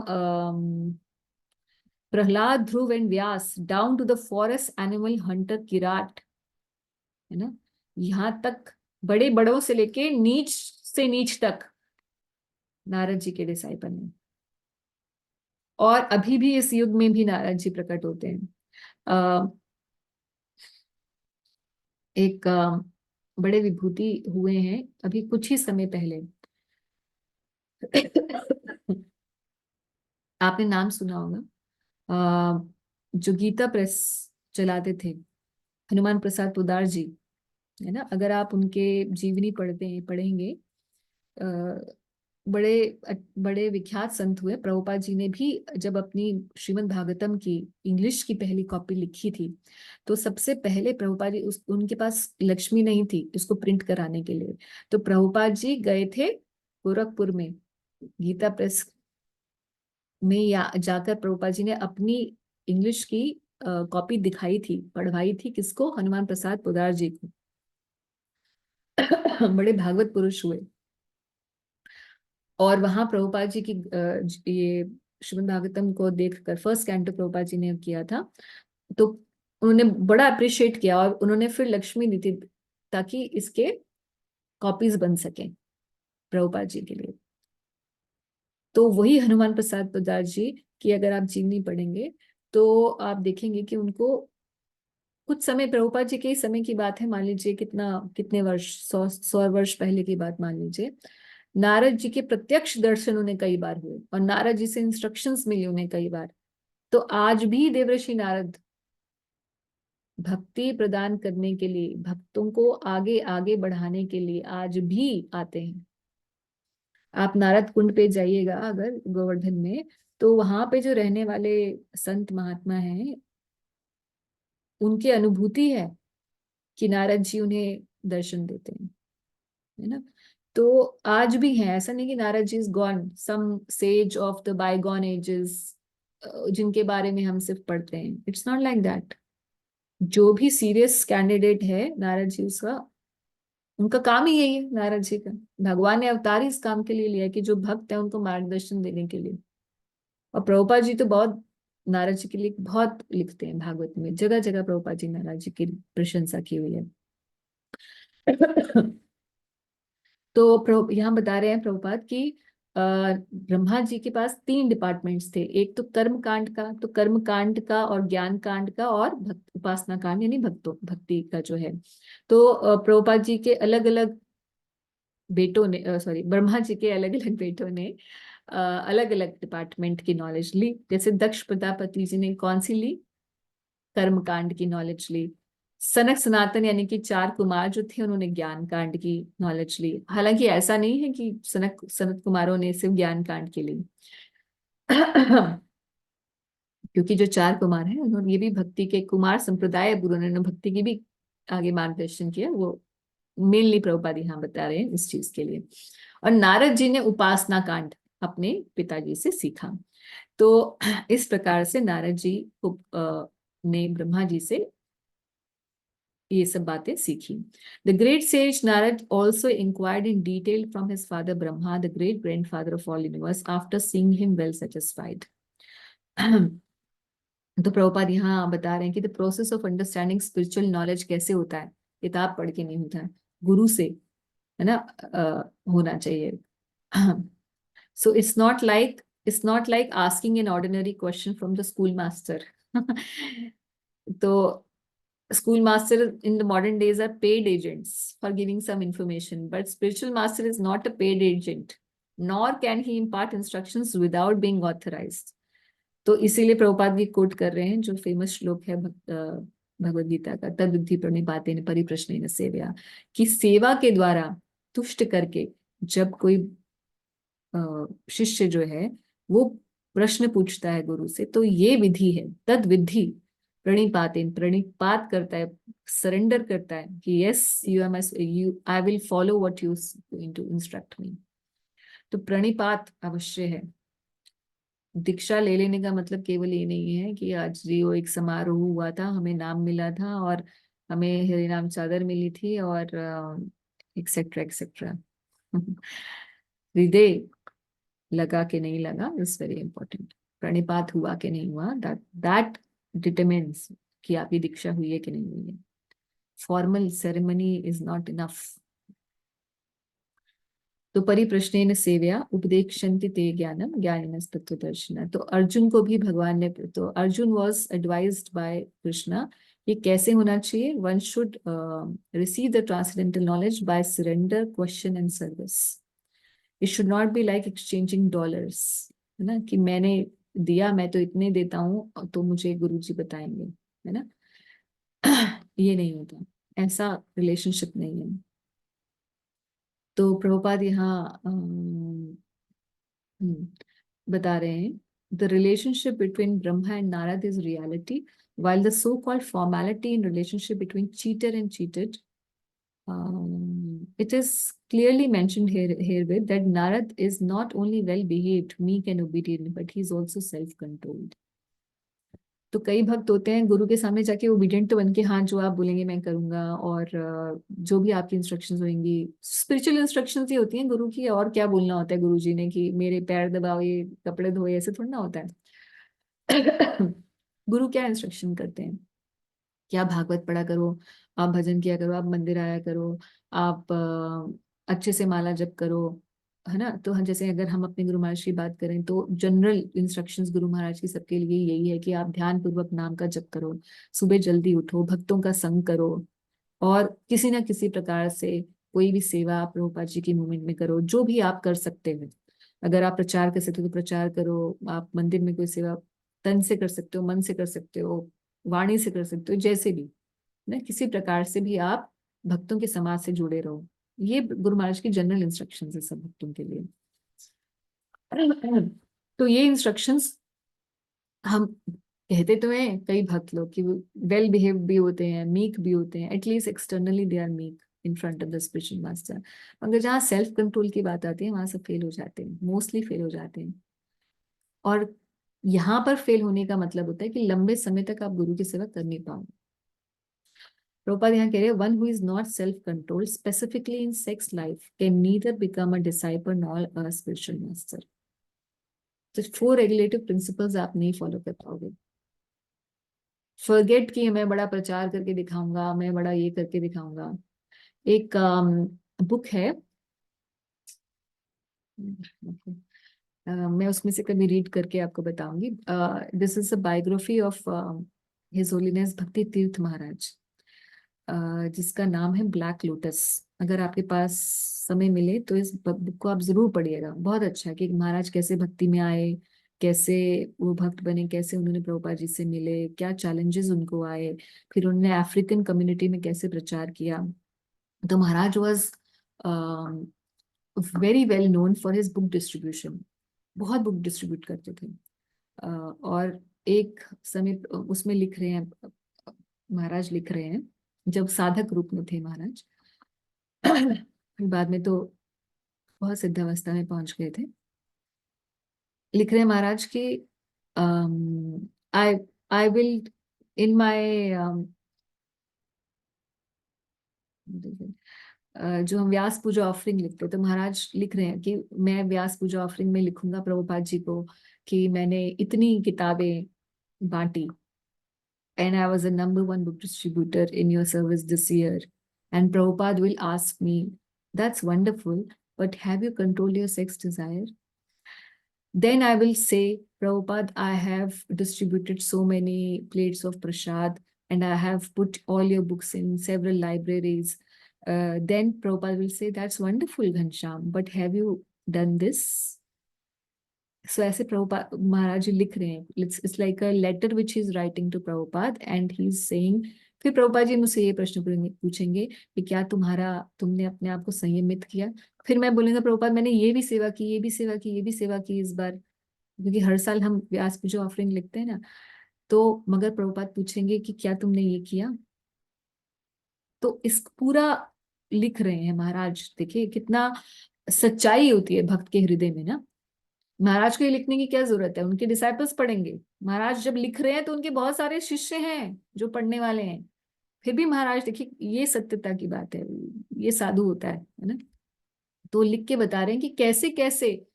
Prahlad, Dhruva and Vyasa down to the forest animal hunter Kirata, है ना, यहाँ तक बड़े बड़ों से लेके नीच से नीच तक नारद जी के डिसाइपल हैं। और अभी भी इस युग में भी नारद जी प्रकट होते हैं। एक बड़े विभूति हुए हैं अभी कुछ ही समय पहले। आपने नाम सुना होगा, जो गीता प्रेस चलाते थे, हनुमान प्रसाद पोद्दार जी, है ना। अगर आप उनके जीवनी पढ़ेंगे, बड़े बड़े विख्यात संत हुए। प्रभुपाद जी ने भी जब अपनी श्रीमद् भागवतम की इंग्लिश की पहली कॉपी लिखी थी, तो सबसे पहले प्रभुपाद जी उनके पास लक्ष्मी नहीं थी इसको प्रिंट कराने के लिए, तो प्रभुपाद जी गए थे गोरखपुर में गीता प्रेस में, या जाकर प्रभुपाद जी ने अपनी इंग्लिश की कॉपी दिखाई थी, पढ़वाई थी, किसको? हनुमान प्रसाद पोद्दार जी को। बड़े भागवत पुरुष हुए। और वहां प्रभुपाद जी की ये श्रीमद् भागवतम को देखकर फर्स्ट कैंटो प्रभुपाद जी ने किया था, तो उन्होंने बड़ा अप्रिशिएट किया, और उन्होंने फिर लक्ष्मी दी थी ताकि इसके कॉपीज बन सके प्रभुपाद जी के लिए। तो वही हनुमान प्रसाद पोद्दार जी की अगर आप जीवनी पढ़ेंगे तो आप देखेंगे कि उनको कुछ समय, प्रभुपाद जी के ही समय की बात है, मान लीजिए कितने वर्ष, 100 वर्ष पहले की बात मान लीजिए, नारद जी के प्रत्यक्ष दर्शन उन्हें कई बार हुए, और नारद जी से इंस्ट्रक्शंस मिली उन्हें कई बार। तो आज भी देवर्षि नारद भक्ति प्रदान करने के लिए, भक्तों को आगे आगे बढ़ाने के लिए आज भी आते हैं। आप नारद कुंड पे जाइएगा अगर गोवर्धन में, तो वहां पे जो रहने वाले संत महात्मा हैं, उनकी अनुभूति है कि नारद जी उन्हें दर्शन देते हैं, है ना। तो आज भी है, ऐसा नहीं कि Narada ji is gone, some sages of the bygone ages जिनके बारे में हम सिर्फ पढ़ते हैं, इट्स नॉट लाइक दैट। जो भी सीरियस कैंडिडेट है नारद जी, उसका उनका काम ही यही है। नारद जी का भगवान ने अवतार ही इस काम के लिए लिया कि जो भक्त है उनको मार्गदर्शन देने के लिए। और प्रभुपाद जी तो बहुत नारद जी के लिए बहुत लिखते हैं, भागवत में जगह जगह प्रभुपाद जी नारद जी की प्रशंसा की हुई है। तो यहाँ बता रहे हैं प्रभुपाद की ब्रह्मा जी के पास 3 डिपार्टमेंट्स थे। एक तो कर्म कांड का, तो कर्म कांड का और ज्ञान कांड का, और भक्त उपासना कांड यानी भक्ति का जो है। तो प्रभुपाद जी के अलग अलग बेटों ने, सॉरी, ब्रह्मा जी के अलग अलग बेटों ने अलग अलग डिपार्टमेंट की नॉलेज ली। जैसे दक्ष प्रजापति जी ने कौन सी ली? कर्म कांड की नॉलेज ली। सनक सनातन यानी कि 4 कुमार जो थे, उन्होंने ज्ञान कांड की नॉलेज ली। हालांकि ऐसा नहीं है कि सनत कुमारों ने सिर्फ ज्ञान कांड की ली क्योंकि जो 4 कुमार हैं, उन्होंने ये भी भक्ति के कुमार संप्रदाय, उन्होंने भक्ति की भी आगे मार्गदर्शन किया। वो मेनली प्रभुपाद यहाँ बता रहे हैं इस चीज के लिए। और नारद जी ने उपासना कांड अपने पिताजी से सीखा। तो इस प्रकार से नारद जी ने ब्रह्मा जी से ये सब बातें सीखी। The great sage Narad also inquired in detail from his father Brahma, the great grandfather of all universe, after seeing him well satisfied. तो प्रभुपाद यहाँ बता रहे हैं कि the process of understanding spiritual knowledge कैसे होता है, किताब पढ़ के नहीं होता है, गुरु से, है ना, होना चाहिए। So it's not like asking an ordinary question from the school master. तो school master in the modern days are paid agents for giving some information, but spiritual master is not a paid agent, nor can he impart instructions without being authorized. तो इसीलिए प्रभुपाद भी coat कर रहे हैं जो famous श्लोक है भगवद गीता का, तद विद्धि प्रणिपातेन परिप्रश्नेन सेवया, कि सेवा के द्वारा तुष्ट करके जब कोई शिष्य जो है वो प्रश्न पूछता है गुरु से, तो ये विधि है, तद विधि प्रणिपातेन, प्रणिपात करता है, सरेंडर करता है कि yes you are you I will follow what you going to instruct me. तो प्रणिपात अवश्य है। दीक्षा ले लेने का मतलब केवल ये नहीं है कि आज जी वो एक समारोह हुआ था, हमें नाम मिला था और हमें हरिनाम चादर मिली थी और एक्सेट्रा एक्सेट्रा। हृदय लगा के नहीं लगा इज वेरी इंपॉर्टेंट। प्रणिपात हुआ कि नहीं हुआ, दैट दैट डिटरमिन्स कि आपकी दीक्षा हुई है कि नहीं हुई है। Formal ceremony is not enough. तो परिप्रश्नेन सेवया उपदेक्षन्ति ते ज्ञानम ज्ञानिनस्तत्त्वदर्शिनः। तो अर्जुन को भी भगवान ने, तो Arjuna was advised by Krishna ये कैसे होना चाहिए। One should receive the transcendental knowledge by surrender, question and service. It should not be like exchanging dollars, है ना, कि मैंने दिया, मैं तो इतने देता हूँ तो मुझे गुरुजी बताएंगे, है ना। ये नहीं होता, ऐसा रिलेशनशिप नहीं है। तो प्रभुपाद यहाँ बता रहे हैं the relationship between Brahma and Narad is reality, while the so-called formality in relationship between cheater and cheated, it is clearly mentioned herewith that Narad is not only well behaved, meek and obedient, but he is also self-controlled. तो कई भक्त होते हैं गुरु के सामने जाके obedient तो बन के, हाँ जो आप बोलेंगे मैं करूंगा, और जो भी आपकी इंस्ट्रक्शंस होंगी, स्पिरिचुअल इंस्ट्रक्शंस ही होती हैं गुरु की। और क्या बोलना होता है गुरु जी ने कि मेरे पैर दबाओ, ये कपड़े धोए, ऐसे थोड़ा ना होता है। गुरु क्या इंस्ट्रक्शन करते हैं कि आप भागवत पढ़ा करो, आप भजन किया करो, आप मंदिर आया करो, आप अच्छे से माला जप करो, है ना। तो जैसे अगर हम अपने गुरु महाराज की बात करें तो जनरल इंस्ट्रक्शंस गुरु महाराज की सबके लिए यही है कि आप ध्यान पूर्वक नाम का जप करो, सुबह जल्दी उठो, भक्तों का संग करो, और किसी ना किसी प्रकार से कोई भी सेवा आप प्रभुपाद जी की मूवमेंट में करो, जो भी आप कर सकते हो। अगर आप प्रचार कर सकते हो तो प्रचार करो, आप मंदिर में कोई सेवा तन से कर सकते हो, मन से कर सकते हो, वाणी से कर सकते हो, जैसे भी ना, किसी प्रकार से भी आप भक्तों के समाज से जुड़े रहो। ये गुरु महाराज की जनरल इंस्ट्रक्शंस है सब भक्तों के लिए। तो ये इंस्ट्रक्शंस हम कहते तो हैं कई भक्त लोग कि वेल बिहेव भी होते हैं, मीक भी होते हैं, at least externally they are meek in front of the spiritual master. मगर जहाँ सेल्फ कंट्रोल की बात आती है वहां सब फेल हो जाते हैं, मोस्टली फेल हो जाते हैं। और यहाँ पर फेल होने का मतलब होता है कि लंबे समय तक आप गुरु की सेवा कर नहीं पाओ। प्रभुपाद यहाँ कह रहे हैं one who is not self control specifically in sex life can neither become a disciple nor a spiritual master. तो 4 रेगुलेटिव प्रिंसिपल्स आप नहीं फॉलो कर पाओगे। फॉरगेट कि मैं बड़ा प्रचार करके दिखाऊंगा, मैं बड़ा ये करके दिखाऊंगा। एक बुक है, मैं उसमें से कभी रीड करके आपको बताऊंगी. This is a biography of his holiness भक्ति तीर्थ महाराज, जिसका नाम है ब्लैक लोटस. अगर आपके पास समय मिले तो इस बुक को आप जरूर पढ़िएगा. बहुत अच्छा है कि महाराज कैसे भक्ति में आए, कैसे वो भक्त बने, कैसे उन्होंने प्रभुपाद जी से मिले, क्या चैलेंजेस उनको आए, फिर उन्होंने अफ्रीकन कम्युनिटी में कैसे प्रचार किया. तो Maharaj was very well known for his book distribution. बहुत बुक डिस्ट्रीब्यूट करते थे. और एक समय उसमें लिख रहे हैं, महाराज लिख रहे हैं जब साधक रूप में थे महाराज. फिर बाद में तो बहुत सिद्धावस्था में पहुंच गए थे. लिख रहे हैं महाराज की, आई आई विल इन माय, जो हम व्यास पूजा ऑफरिंग लिखते हैं, तो महाराज लिख रहे हैं कि मैं व्यास पूजा ऑफरिंग में लिखूंगा प्रभुपाद जी को कि मैंने इतनी किताबें बांटी, and I was a #1 book distributor in your service this year. And Prabhupada will ask me, that's wonderful, but have you controlled your sex desire? Then I will say, Prabhupada, I have distributed so many plates of prasad and I have put all your books in several libraries. Then Prabhupada will say, that's wonderful, Ghanshyam, but have you done this? So ऐसे प्रभुपाद महाराज जी लिख रहे हैं. It's like a letter which he is writing to Prabhupada and he is saying. फिर प्रभुपाद जी मुझसे ये प्रश्न पूछेंगे कि क्या तुमने अपने आप को संयमित किया. फिर मैं बोलूंगा प्रभुपाद मैंने ये भी सेवा की, ये भी सेवा की, ये भी सेवा की इस बार, क्योंकि हर साल हम व्यास पूजा ऑफरिंग लिखते हैं ना. तो मगर प्रभुपाद पूछेंगे कि क्या तुमने ये किया. तो इस पूरा लिख रहे हैं महाराज. देखिए कितना सच्चाई होती है भक्त के हृदय में ना. महाराज को ये लिखने की क्या जरूरत है, उनके डिसाइपल्स पढ़ेंगे. महाराज जब लिख रहे हैं तो उनके बहुत सारे शिष्य हैं जो पढ़ने वाले हैं. फिर भी महाराज, देखिए ये सत्यता की बात है, ये साधु होता है ना. तो लिख के बता रहे हैं कि कैसे कैसे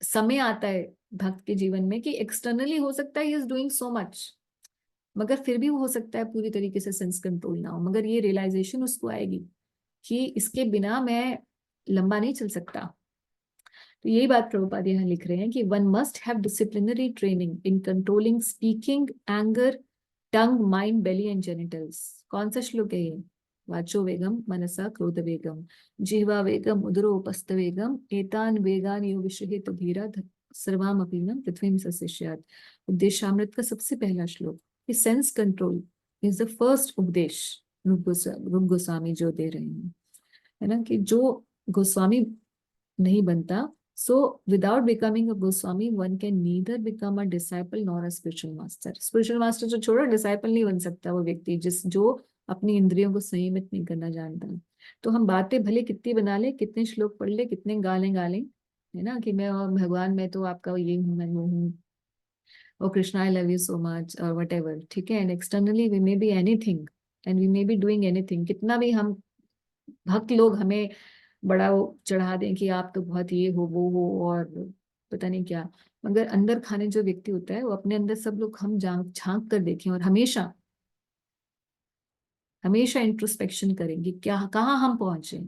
समय आता है भक्त के जीवन में कि एक्सटर्नली हो सकता है he is doing so much, मगर फिर भी वो हो सकता है पूरी तरीके से सेंस कंट्रोल ना हो. मगर ये रियलाइजेशन उसको आएगी कि इसके बिना मैं लंबा नहीं चल सकता. तो यही बात प्रभुपाद यहाँ लिख रहे हैं कि one must have disciplinary training in controlling speaking, anger, tongue, mind, belly and genitals. कौन सा श्लोक है ये? वाचो वेगम मनसा क्रोध वेगम जिह्वा वेगम उदरो उपस्थ वेगम एतान वेगान यो विषहित धीरा सर्वाम अपीनम पृथ्वी सशिष्यात्. उपदेशामृत का सबसे पहला श्लोक. कि sense control is the first उपदेश रूप गोस्वामी जो दे रहे हैं, है ना. कि जो गोस्वामी नहीं बनता, so without becoming a Goswami, one can neither become a disciple nor a spiritual master. Spiritual master जो छोड़ो, disciple नहीं बन सकता वो व्यक्ति जो अपनी इंद्रियों को संयमित नहीं करना जानता. तो हम बातें भले कितनी बना ले, कितने श्लोक पढ़ ले, कितने गाले, है ना, कि मैं भगवान, मैं तो आपका ये हूँ, मैं वो हूँ, और Krishna I love you so much और वट एवर, ठीक है. And externally we may be anything and we may be doing anything. कितना भी हम भक्त लोग हमें बड़ा वो चढ़ा दें कि आप तो बहुत ये हो, वो हो, और पता नहीं क्या, मगर अंदर खाने जो व्यक्ति होता है वो अपने अंदर सब लोग हम झांक कर देखें और हमेशा हमेशा इंट्रोस्पेक्शन करेंगे. क्या, कहाँ हम पहुंचे,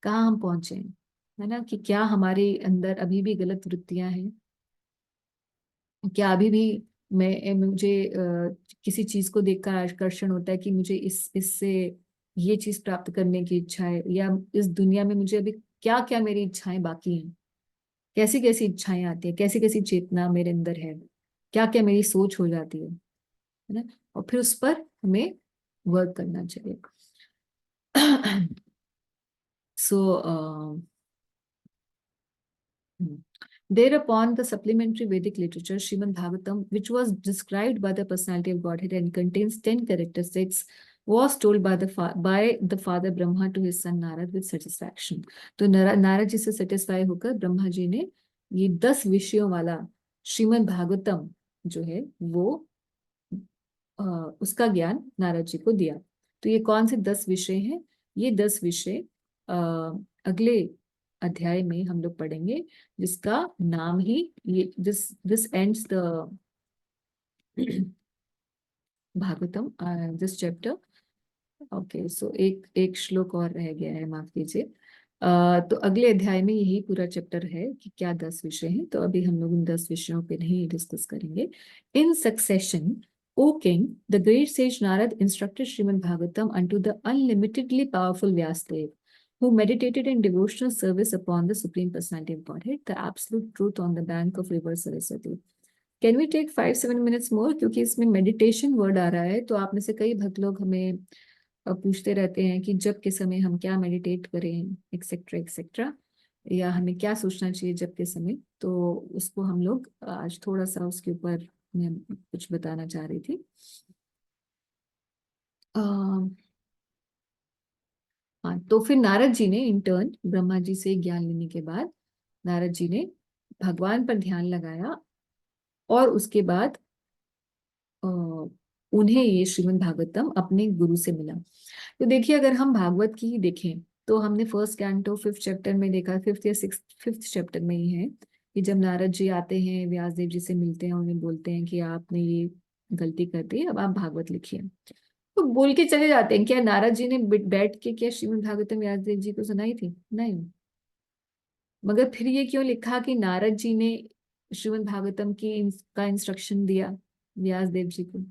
कहाँ हम पहुंचे, है ना. कि क्या हमारे अंदर अभी भी गलत वृत्तियां हैं, क्या अभी भी मुझे किसी चीज को देखकर आकर्षण होता है कि मुझे इससे ये चीज प्राप्त करने की इच्छा है, या इस दुनिया में मुझे अभी क्या क्या मेरी इच्छाएं बाकी हैं, कैसी कैसी इच्छाएं आती है, कैसी कैसी चेतना मेरे अंदर है, क्या क्या मेरी सोच हो जाती है ना. और फिर उस पर हमें वर्क करना चाहिए. सो thereupon, the supplementary Vedic literature, Srimad Bhagavatam, which was described by the personality of Godhead and contains 10 characteristics, was told by the father Brahma to his son Narad with satisfaction. तो नारद जी से satisfy होकर ब्रह्मा जी ने ये 10 विषयों वाला श्रीमद् भागवतम जो है वो उसका ज्ञान नारद जी को दिया. तो ये कौन से 10 विषय हैं? ये 10 विषय अगले अध्याय में हम लोग पढ़ेंगे, जिसका नाम ही ये this ends the Bhagavatam, this chapter. Okay, so एक एक श्लोक और रह गया है, माफ कीजिए. तो अगले अध्याय में यही पूरा चैप्टर है कि क्या 10 विषय हैं, तो अभी हम लोग इन 10 विषयों पे नहीं डिस्कस करेंगे। इन succession, O king, the great sage Narad instructed Srimad Bhagavatam unto the unlimitedly powerful Vyasadeva, who meditated in devotional service upon the Supreme Personality of Godhead, the absolute truth on the bank of river Saraswati. Can we take 5-7 minutes more? क्योंकि इसमें meditation word आ रहा है, तो आप में से कई भक्त लोग हमें पूछते रहते हैं कि जब के समय हम क्या मेडिटेट करें, एक्सेट्रा एक्सेट्रा, या हमें क्या सोचना चाहिए जब के समय। तो उसको हम लोग आज थोड़ा सा उसके ऊपर मैं कुछ बताना चाह रही थी। हाँ, तो फिर नारद जी ने इंटर्न ब्रह्मा जी से ज्ञान लेने के बाद नारद जी ने भगवान पर ध्यान लगाया, और उसके बाद अ, उन्हें ये श्रीमद् भागवतम अपने गुरु से मिला। तो देखिए, अगर हम भागवत की ही देखें तो हमने फर्स्ट कैंटो 5th चैप्टर में देखा, 5th या 5th चैप्टर में ही है कि जब नारद जी आते हैं, व्यास देव जी से मिलते हैं, उन्हें बोलते हैं कि आपने ये गलती कर दी, अब आप भागवत लिखिए। तो बोल के चले जाते हैं। क्या नारद जी ने बैठ के क्या श्रीमद् भागवतम व्यास देव जी को सुनाई थी? नहीं। मगर फिर ये क्यों लिखा कि नारद जी ने श्रीमद् भागवतम का इंस्ट्रक्शन दिया व्यास देव जी को?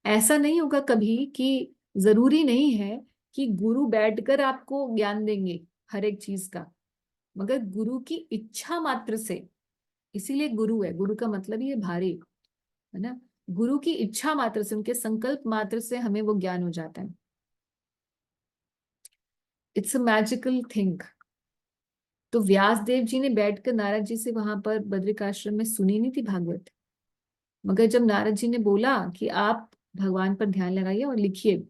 ऐसा नहीं होगा कभी कि जरूरी नहीं है कि गुरु बैठकर आपको ज्ञान देंगे हर एक चीज का, मगर गुरु की इच्छा मात्र से, इसीलिए गुरु है, गुरु का मतलब ही है भारी, है ना। गुरु की इच्छा मात्र से, उनके संकल्प मात्र से हमें वो ज्ञान हो जाता है। It's a magical thing. तो व्यास देव जी ने बैठकर नारद जी से वहां पर बद्रिक आश्रम में सुनी नहीं थी भागवत, मगर जब नारद जी ने बोला कि आप भगवान पर ध्यान लगाइए और लिखिए,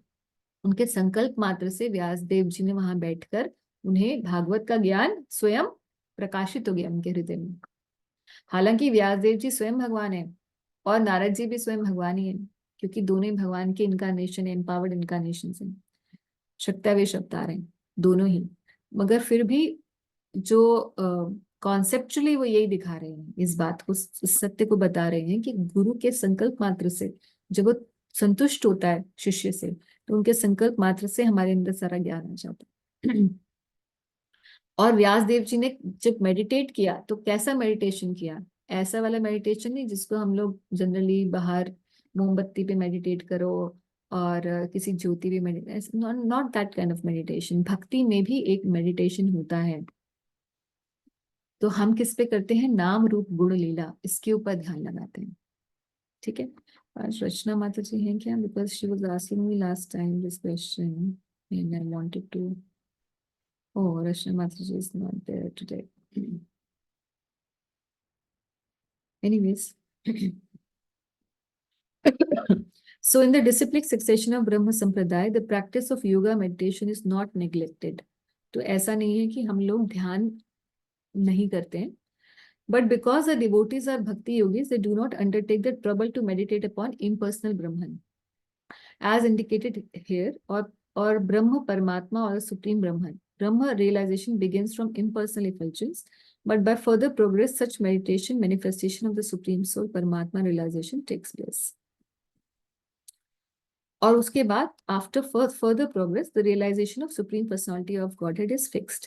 उनके संकल्प मात्र से व्यास देव जी ने वहां बैठकर उन्हें भागवत का ज्ञान स्वयं प्रकाशित हो गया उनके हृदय में। हालांकि व्यास देव जी स्वयं भगवान है और नारद जी भी स्वयं भगवान ही है, क्योंकि दोनों ही भगवान के इनकारनेशन, एम्पावर्ड इनकारनेशन है, शक्तावेश अवतार हैं दोनों ही। मगर फिर भी जो कॉन्सेप्चुअली वो यही दिखा रहे हैं, इस बात को, इस सत्य को बता रहे हैं कि गुरु के संकल्प मात्र से जब वो संतुष्ट होता है शिष्य से, तो उनके संकल्प मात्र से हमारे अंदर सारा ज्ञान आ जाता है। और व्यास देव जी ने जब मेडिटेट किया तो कैसा मेडिटेशन किया? ऐसा वाला मेडिटेशन नहीं जिसको हम लोग जनरली बाहर मोमबत्ती पे मेडिटेट करो और किसी ज्योति पे meditate, not that kind of meditation. भक्ति में भी एक मेडिटेशन होता है। तो हम किस पे करते हैं? नाम रूप गुण लीला, इसके ऊपर ध्यान लगाते हैं। ठीक है। आज रचना माता जी हैं क्या? Because she was asking me last time this question and I wanted to. Oh, Rachna Mata ji is not there today. Anyways, so in the disciplic succession of Brahma Sampradaya, the practice of yoga meditation is not neglected. तो ऐसा नहीं है कि हम लोग ध्यान नहीं करते हैं, but because the devotees are bhakti yogis, they do not undertake the trouble to meditate upon impersonal Brahman, as indicated here, or Brahma Paramatma or Supreme Brahman. Brahma realization begins from impersonal effulgence, but by further progress, such meditation, manifestation of the Supreme Soul, Paramatma realization takes place. और उसके बाद after further progress the realisation of supreme personality of Godhead is fixed.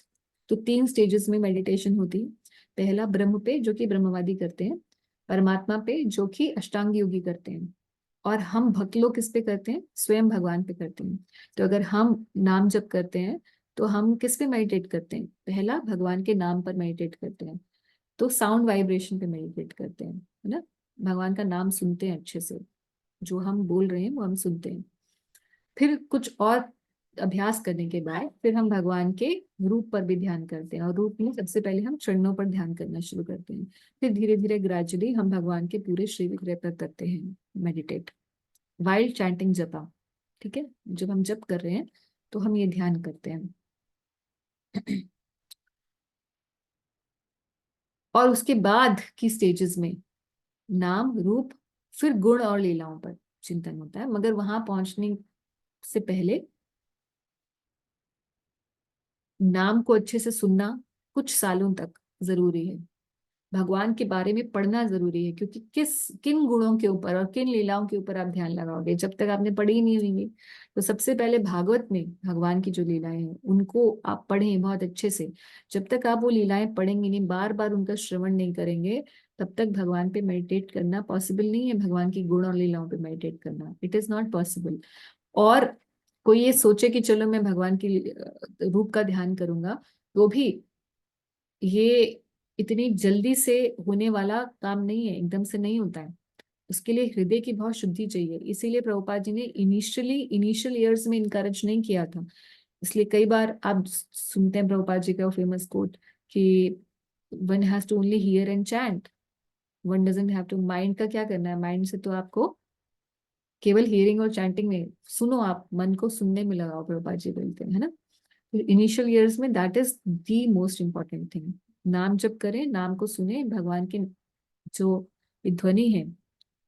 तो 3 stages में meditation होती है। पहला ब्रह्म पे, जो कि ब्रह्मवादी करते हैं, परमात्मा पे, जो कि अष्टांग योगी करते हैं, और हम भक्त लोग किस पे करते हैं? स्वयं भगवान पे करते हैं। तो अगर हम नाम जप करते हैं तो हम किस पे मेडिटेट करते हैं? पहला भगवान के नाम पर मेडिटेट करते हैं, तो साउंड वाइब्रेशन पे मेडिटेट करते हैं, है ना। भगवान का नाम सुनते हैं अच्छे से, जो हम बोल रहे हैं वो हम सुनते हैं। फिर कुछ और अभ्यास करने के बाद फिर हम भगवान के रूप पर भी ध्यान करते हैं, और रूप में सबसे पहले हम चरणों पर ध्यान करना शुरू करते हैं। फिर धीरे धीरे ग्रेजुअली हम भगवान के पूरे श्री विग्रह पर करते हैं मेडिटेट, वाइल्ड चैंटिंग जपा। ठीक है, जब हम जप कर रहे हैं तो हम ये ध्यान करते हैं। और उसके बाद की स्टेजेस में नाम रूप फिर गुण और लीलाओं पर चिंतन होता है, मगर वहां पहुंचने से पहले नाम को अच्छे से सुनना कुछ सालों तक जरूरी है। भगवान के बारे में पढ़ना जरूरी है, क्योंकि किन गुणों के ऊपर और किन लीलाओं के ऊपर आप ध्यान लगाओगे जब तक आपने पढ़ी ही नहीं होंगी। तो सबसे पहले भागवत में भगवान की जो लीलाएं हैं उनको आप पढ़ें बहुत अच्छे से। जब तक आप वो लीलाएं पढ़ेंगे नहीं, बार बार उनका श्रवण नहीं करेंगे, तब तक भगवान पे मेडिटेट करना पॉसिबल नहीं है। भगवान की गुण और लीलाओं पे मेडिटेट करना, इट इज नॉट पॉसिबल। और कोई ये सोचे कि चलो मैं भगवान की रूप का ध्यान करूंगा, तो भी ये इतनी जल्दी से होने वाला काम नहीं है, एकदम से नहीं होता है। उसके लिए हृदय की बहुत शुद्धि चाहिए। इसीलिए प्रभुपाद जी ने इनिशियल ईयर्स में इनकरेज नहीं किया था। इसलिए कई बार आप सुनते हैं प्रभुपाद जी का फेमस कोट कि one has to only hear and chant, one doesn't have to. Mind का क्या करना है, माइंड से तो आपको केवल हियरिंग और चैंटिंग में सुनो, आप मन को सुनने में लगाओ, प्रभुपाद जी बोलते हैं, है ना। इनिशियल ईयर्स में that is the most important thing. नाम जप करें, नाम को सुने, भगवान के जो ये ध्वनि है,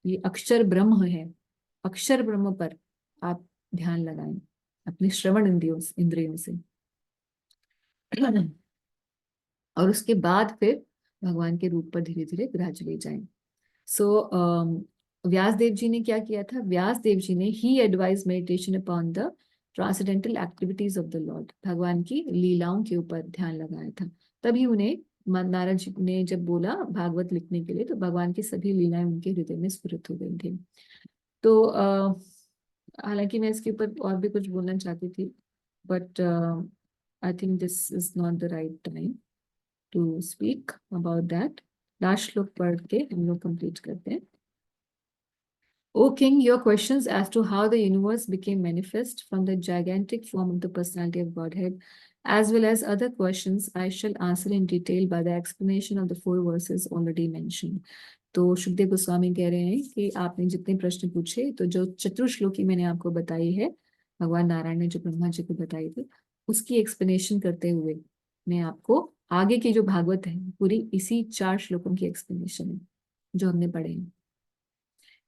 ये अक्षर ब्रह्म है, अक्षर ब्रह्म पर आप ध्यान लगाएं अपने श्रवण इंद्रियों से। और उसके बाद फिर भगवान के रूप पर धीरे धीरे ग्रेजुअली जाएं। सो व्यास देव जी ने क्या किया था, व्यास देव जी ने ही advise meditation upon the transcendental activities of the Lord, भगवान की लीलाओं के ऊपर ध्यान लगाया था। तभी उन्हें नारद जी ने जब बोला भागवत लिखने के लिए, तो भगवान की सभी लीलाएं उनके हृदय में स्फुरित हो गई थी। तो हालांकि मैं इसके ऊपर और भी कुछ बोलना चाहती थी, but I think this is not the right time to speak about that. Last श्लोक पढ़ के हम लोग कंप्लीट करते हैं। O King, your questions as to how the universe became manifest from the gigantic form of the personality of Godhead, as well as other questions, I shall answer in detail by the explanation of the 4 verses already mentioned. तो शुकदेव गोस्वामी कह रहे हैं कि आपने जितने प्रश्न पूछे, तो जो चतुर्श्लोकी मैंने आपको बताई है, भगवान नारायण ने जो ब्रह्मा जी को बताई थी, उसकी एक्सप्लेनेशन करते हुए मैं आपको आगे की जो भागवत है पूरी इसी 4 श्लोकों की एक्सप्लेनेशन है जो हमने पढ़े हैं।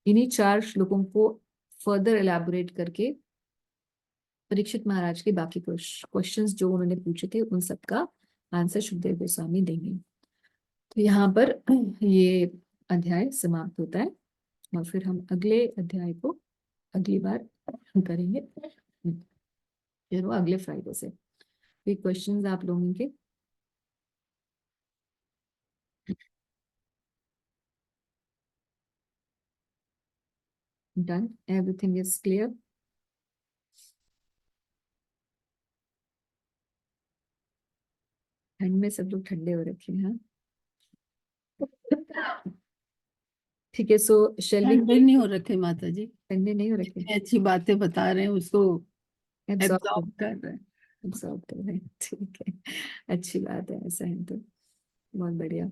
इन्हीं 4 श्लोकों को फर्दर एलैबोरेट करके परीक्षित महाराज के बाकी क्वेश्चंस जो उन्होंने पूछे थे उन सबका आंसर शुकदेव गोस्वामी देंगे। तो यहाँ पर ये अध्याय समाप्त होता है और फिर हम अगले अध्याय को अगली बार करेंगे, फिर वो अगले फ्राइडे से। कोई क्वेश्चंस आप लोगों के? Done, everything is clear? ठंड में सब लोग ठंडे हो रखे हैं, ठीक है। सो शेल वी? ठंडे नहीं हो रखे माता जी, ठंडे नहीं हो रखे, जितनी अच्छी बातें बता रहे हैं उसको एब्सॉर्ब एब्जॉर्ब कर रहे हैं। कर रहे हैं, ठीक है, अच्छी बात है, ऐसा है तो बहुत बढ़िया,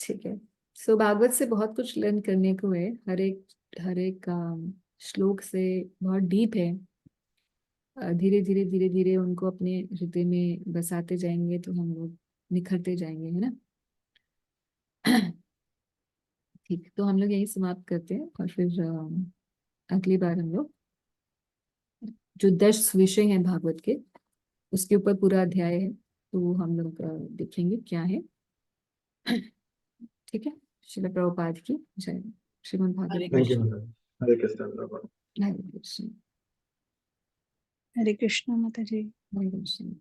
ठीक है। सो भागवत से बहुत कुछ लर्न करने को है, हर एक श्लोक से बहुत डीप है। धीरे धीरे धीरे धीरे उनको अपने हृदय में बसाते जाएंगे तो हम लोग निखरते जाएंगे, है ना। ठीक, तो हम लोग यही समाप्त करते हैं और फिर अगली बार हम लोग जो 10 विषय हैं भागवत के, उसके ऊपर पूरा अध्याय है, तो वो हम लोग देखेंगे क्या है। ठीक है, श्रील प्रभुपाद की जय। Shrimad Hare Bhagavat. Thank you Krishna. Madam. Hare Krishna प्रभु। हरे कृष्ण। हरे कृष्ण माता जी। हरे कृष्ण।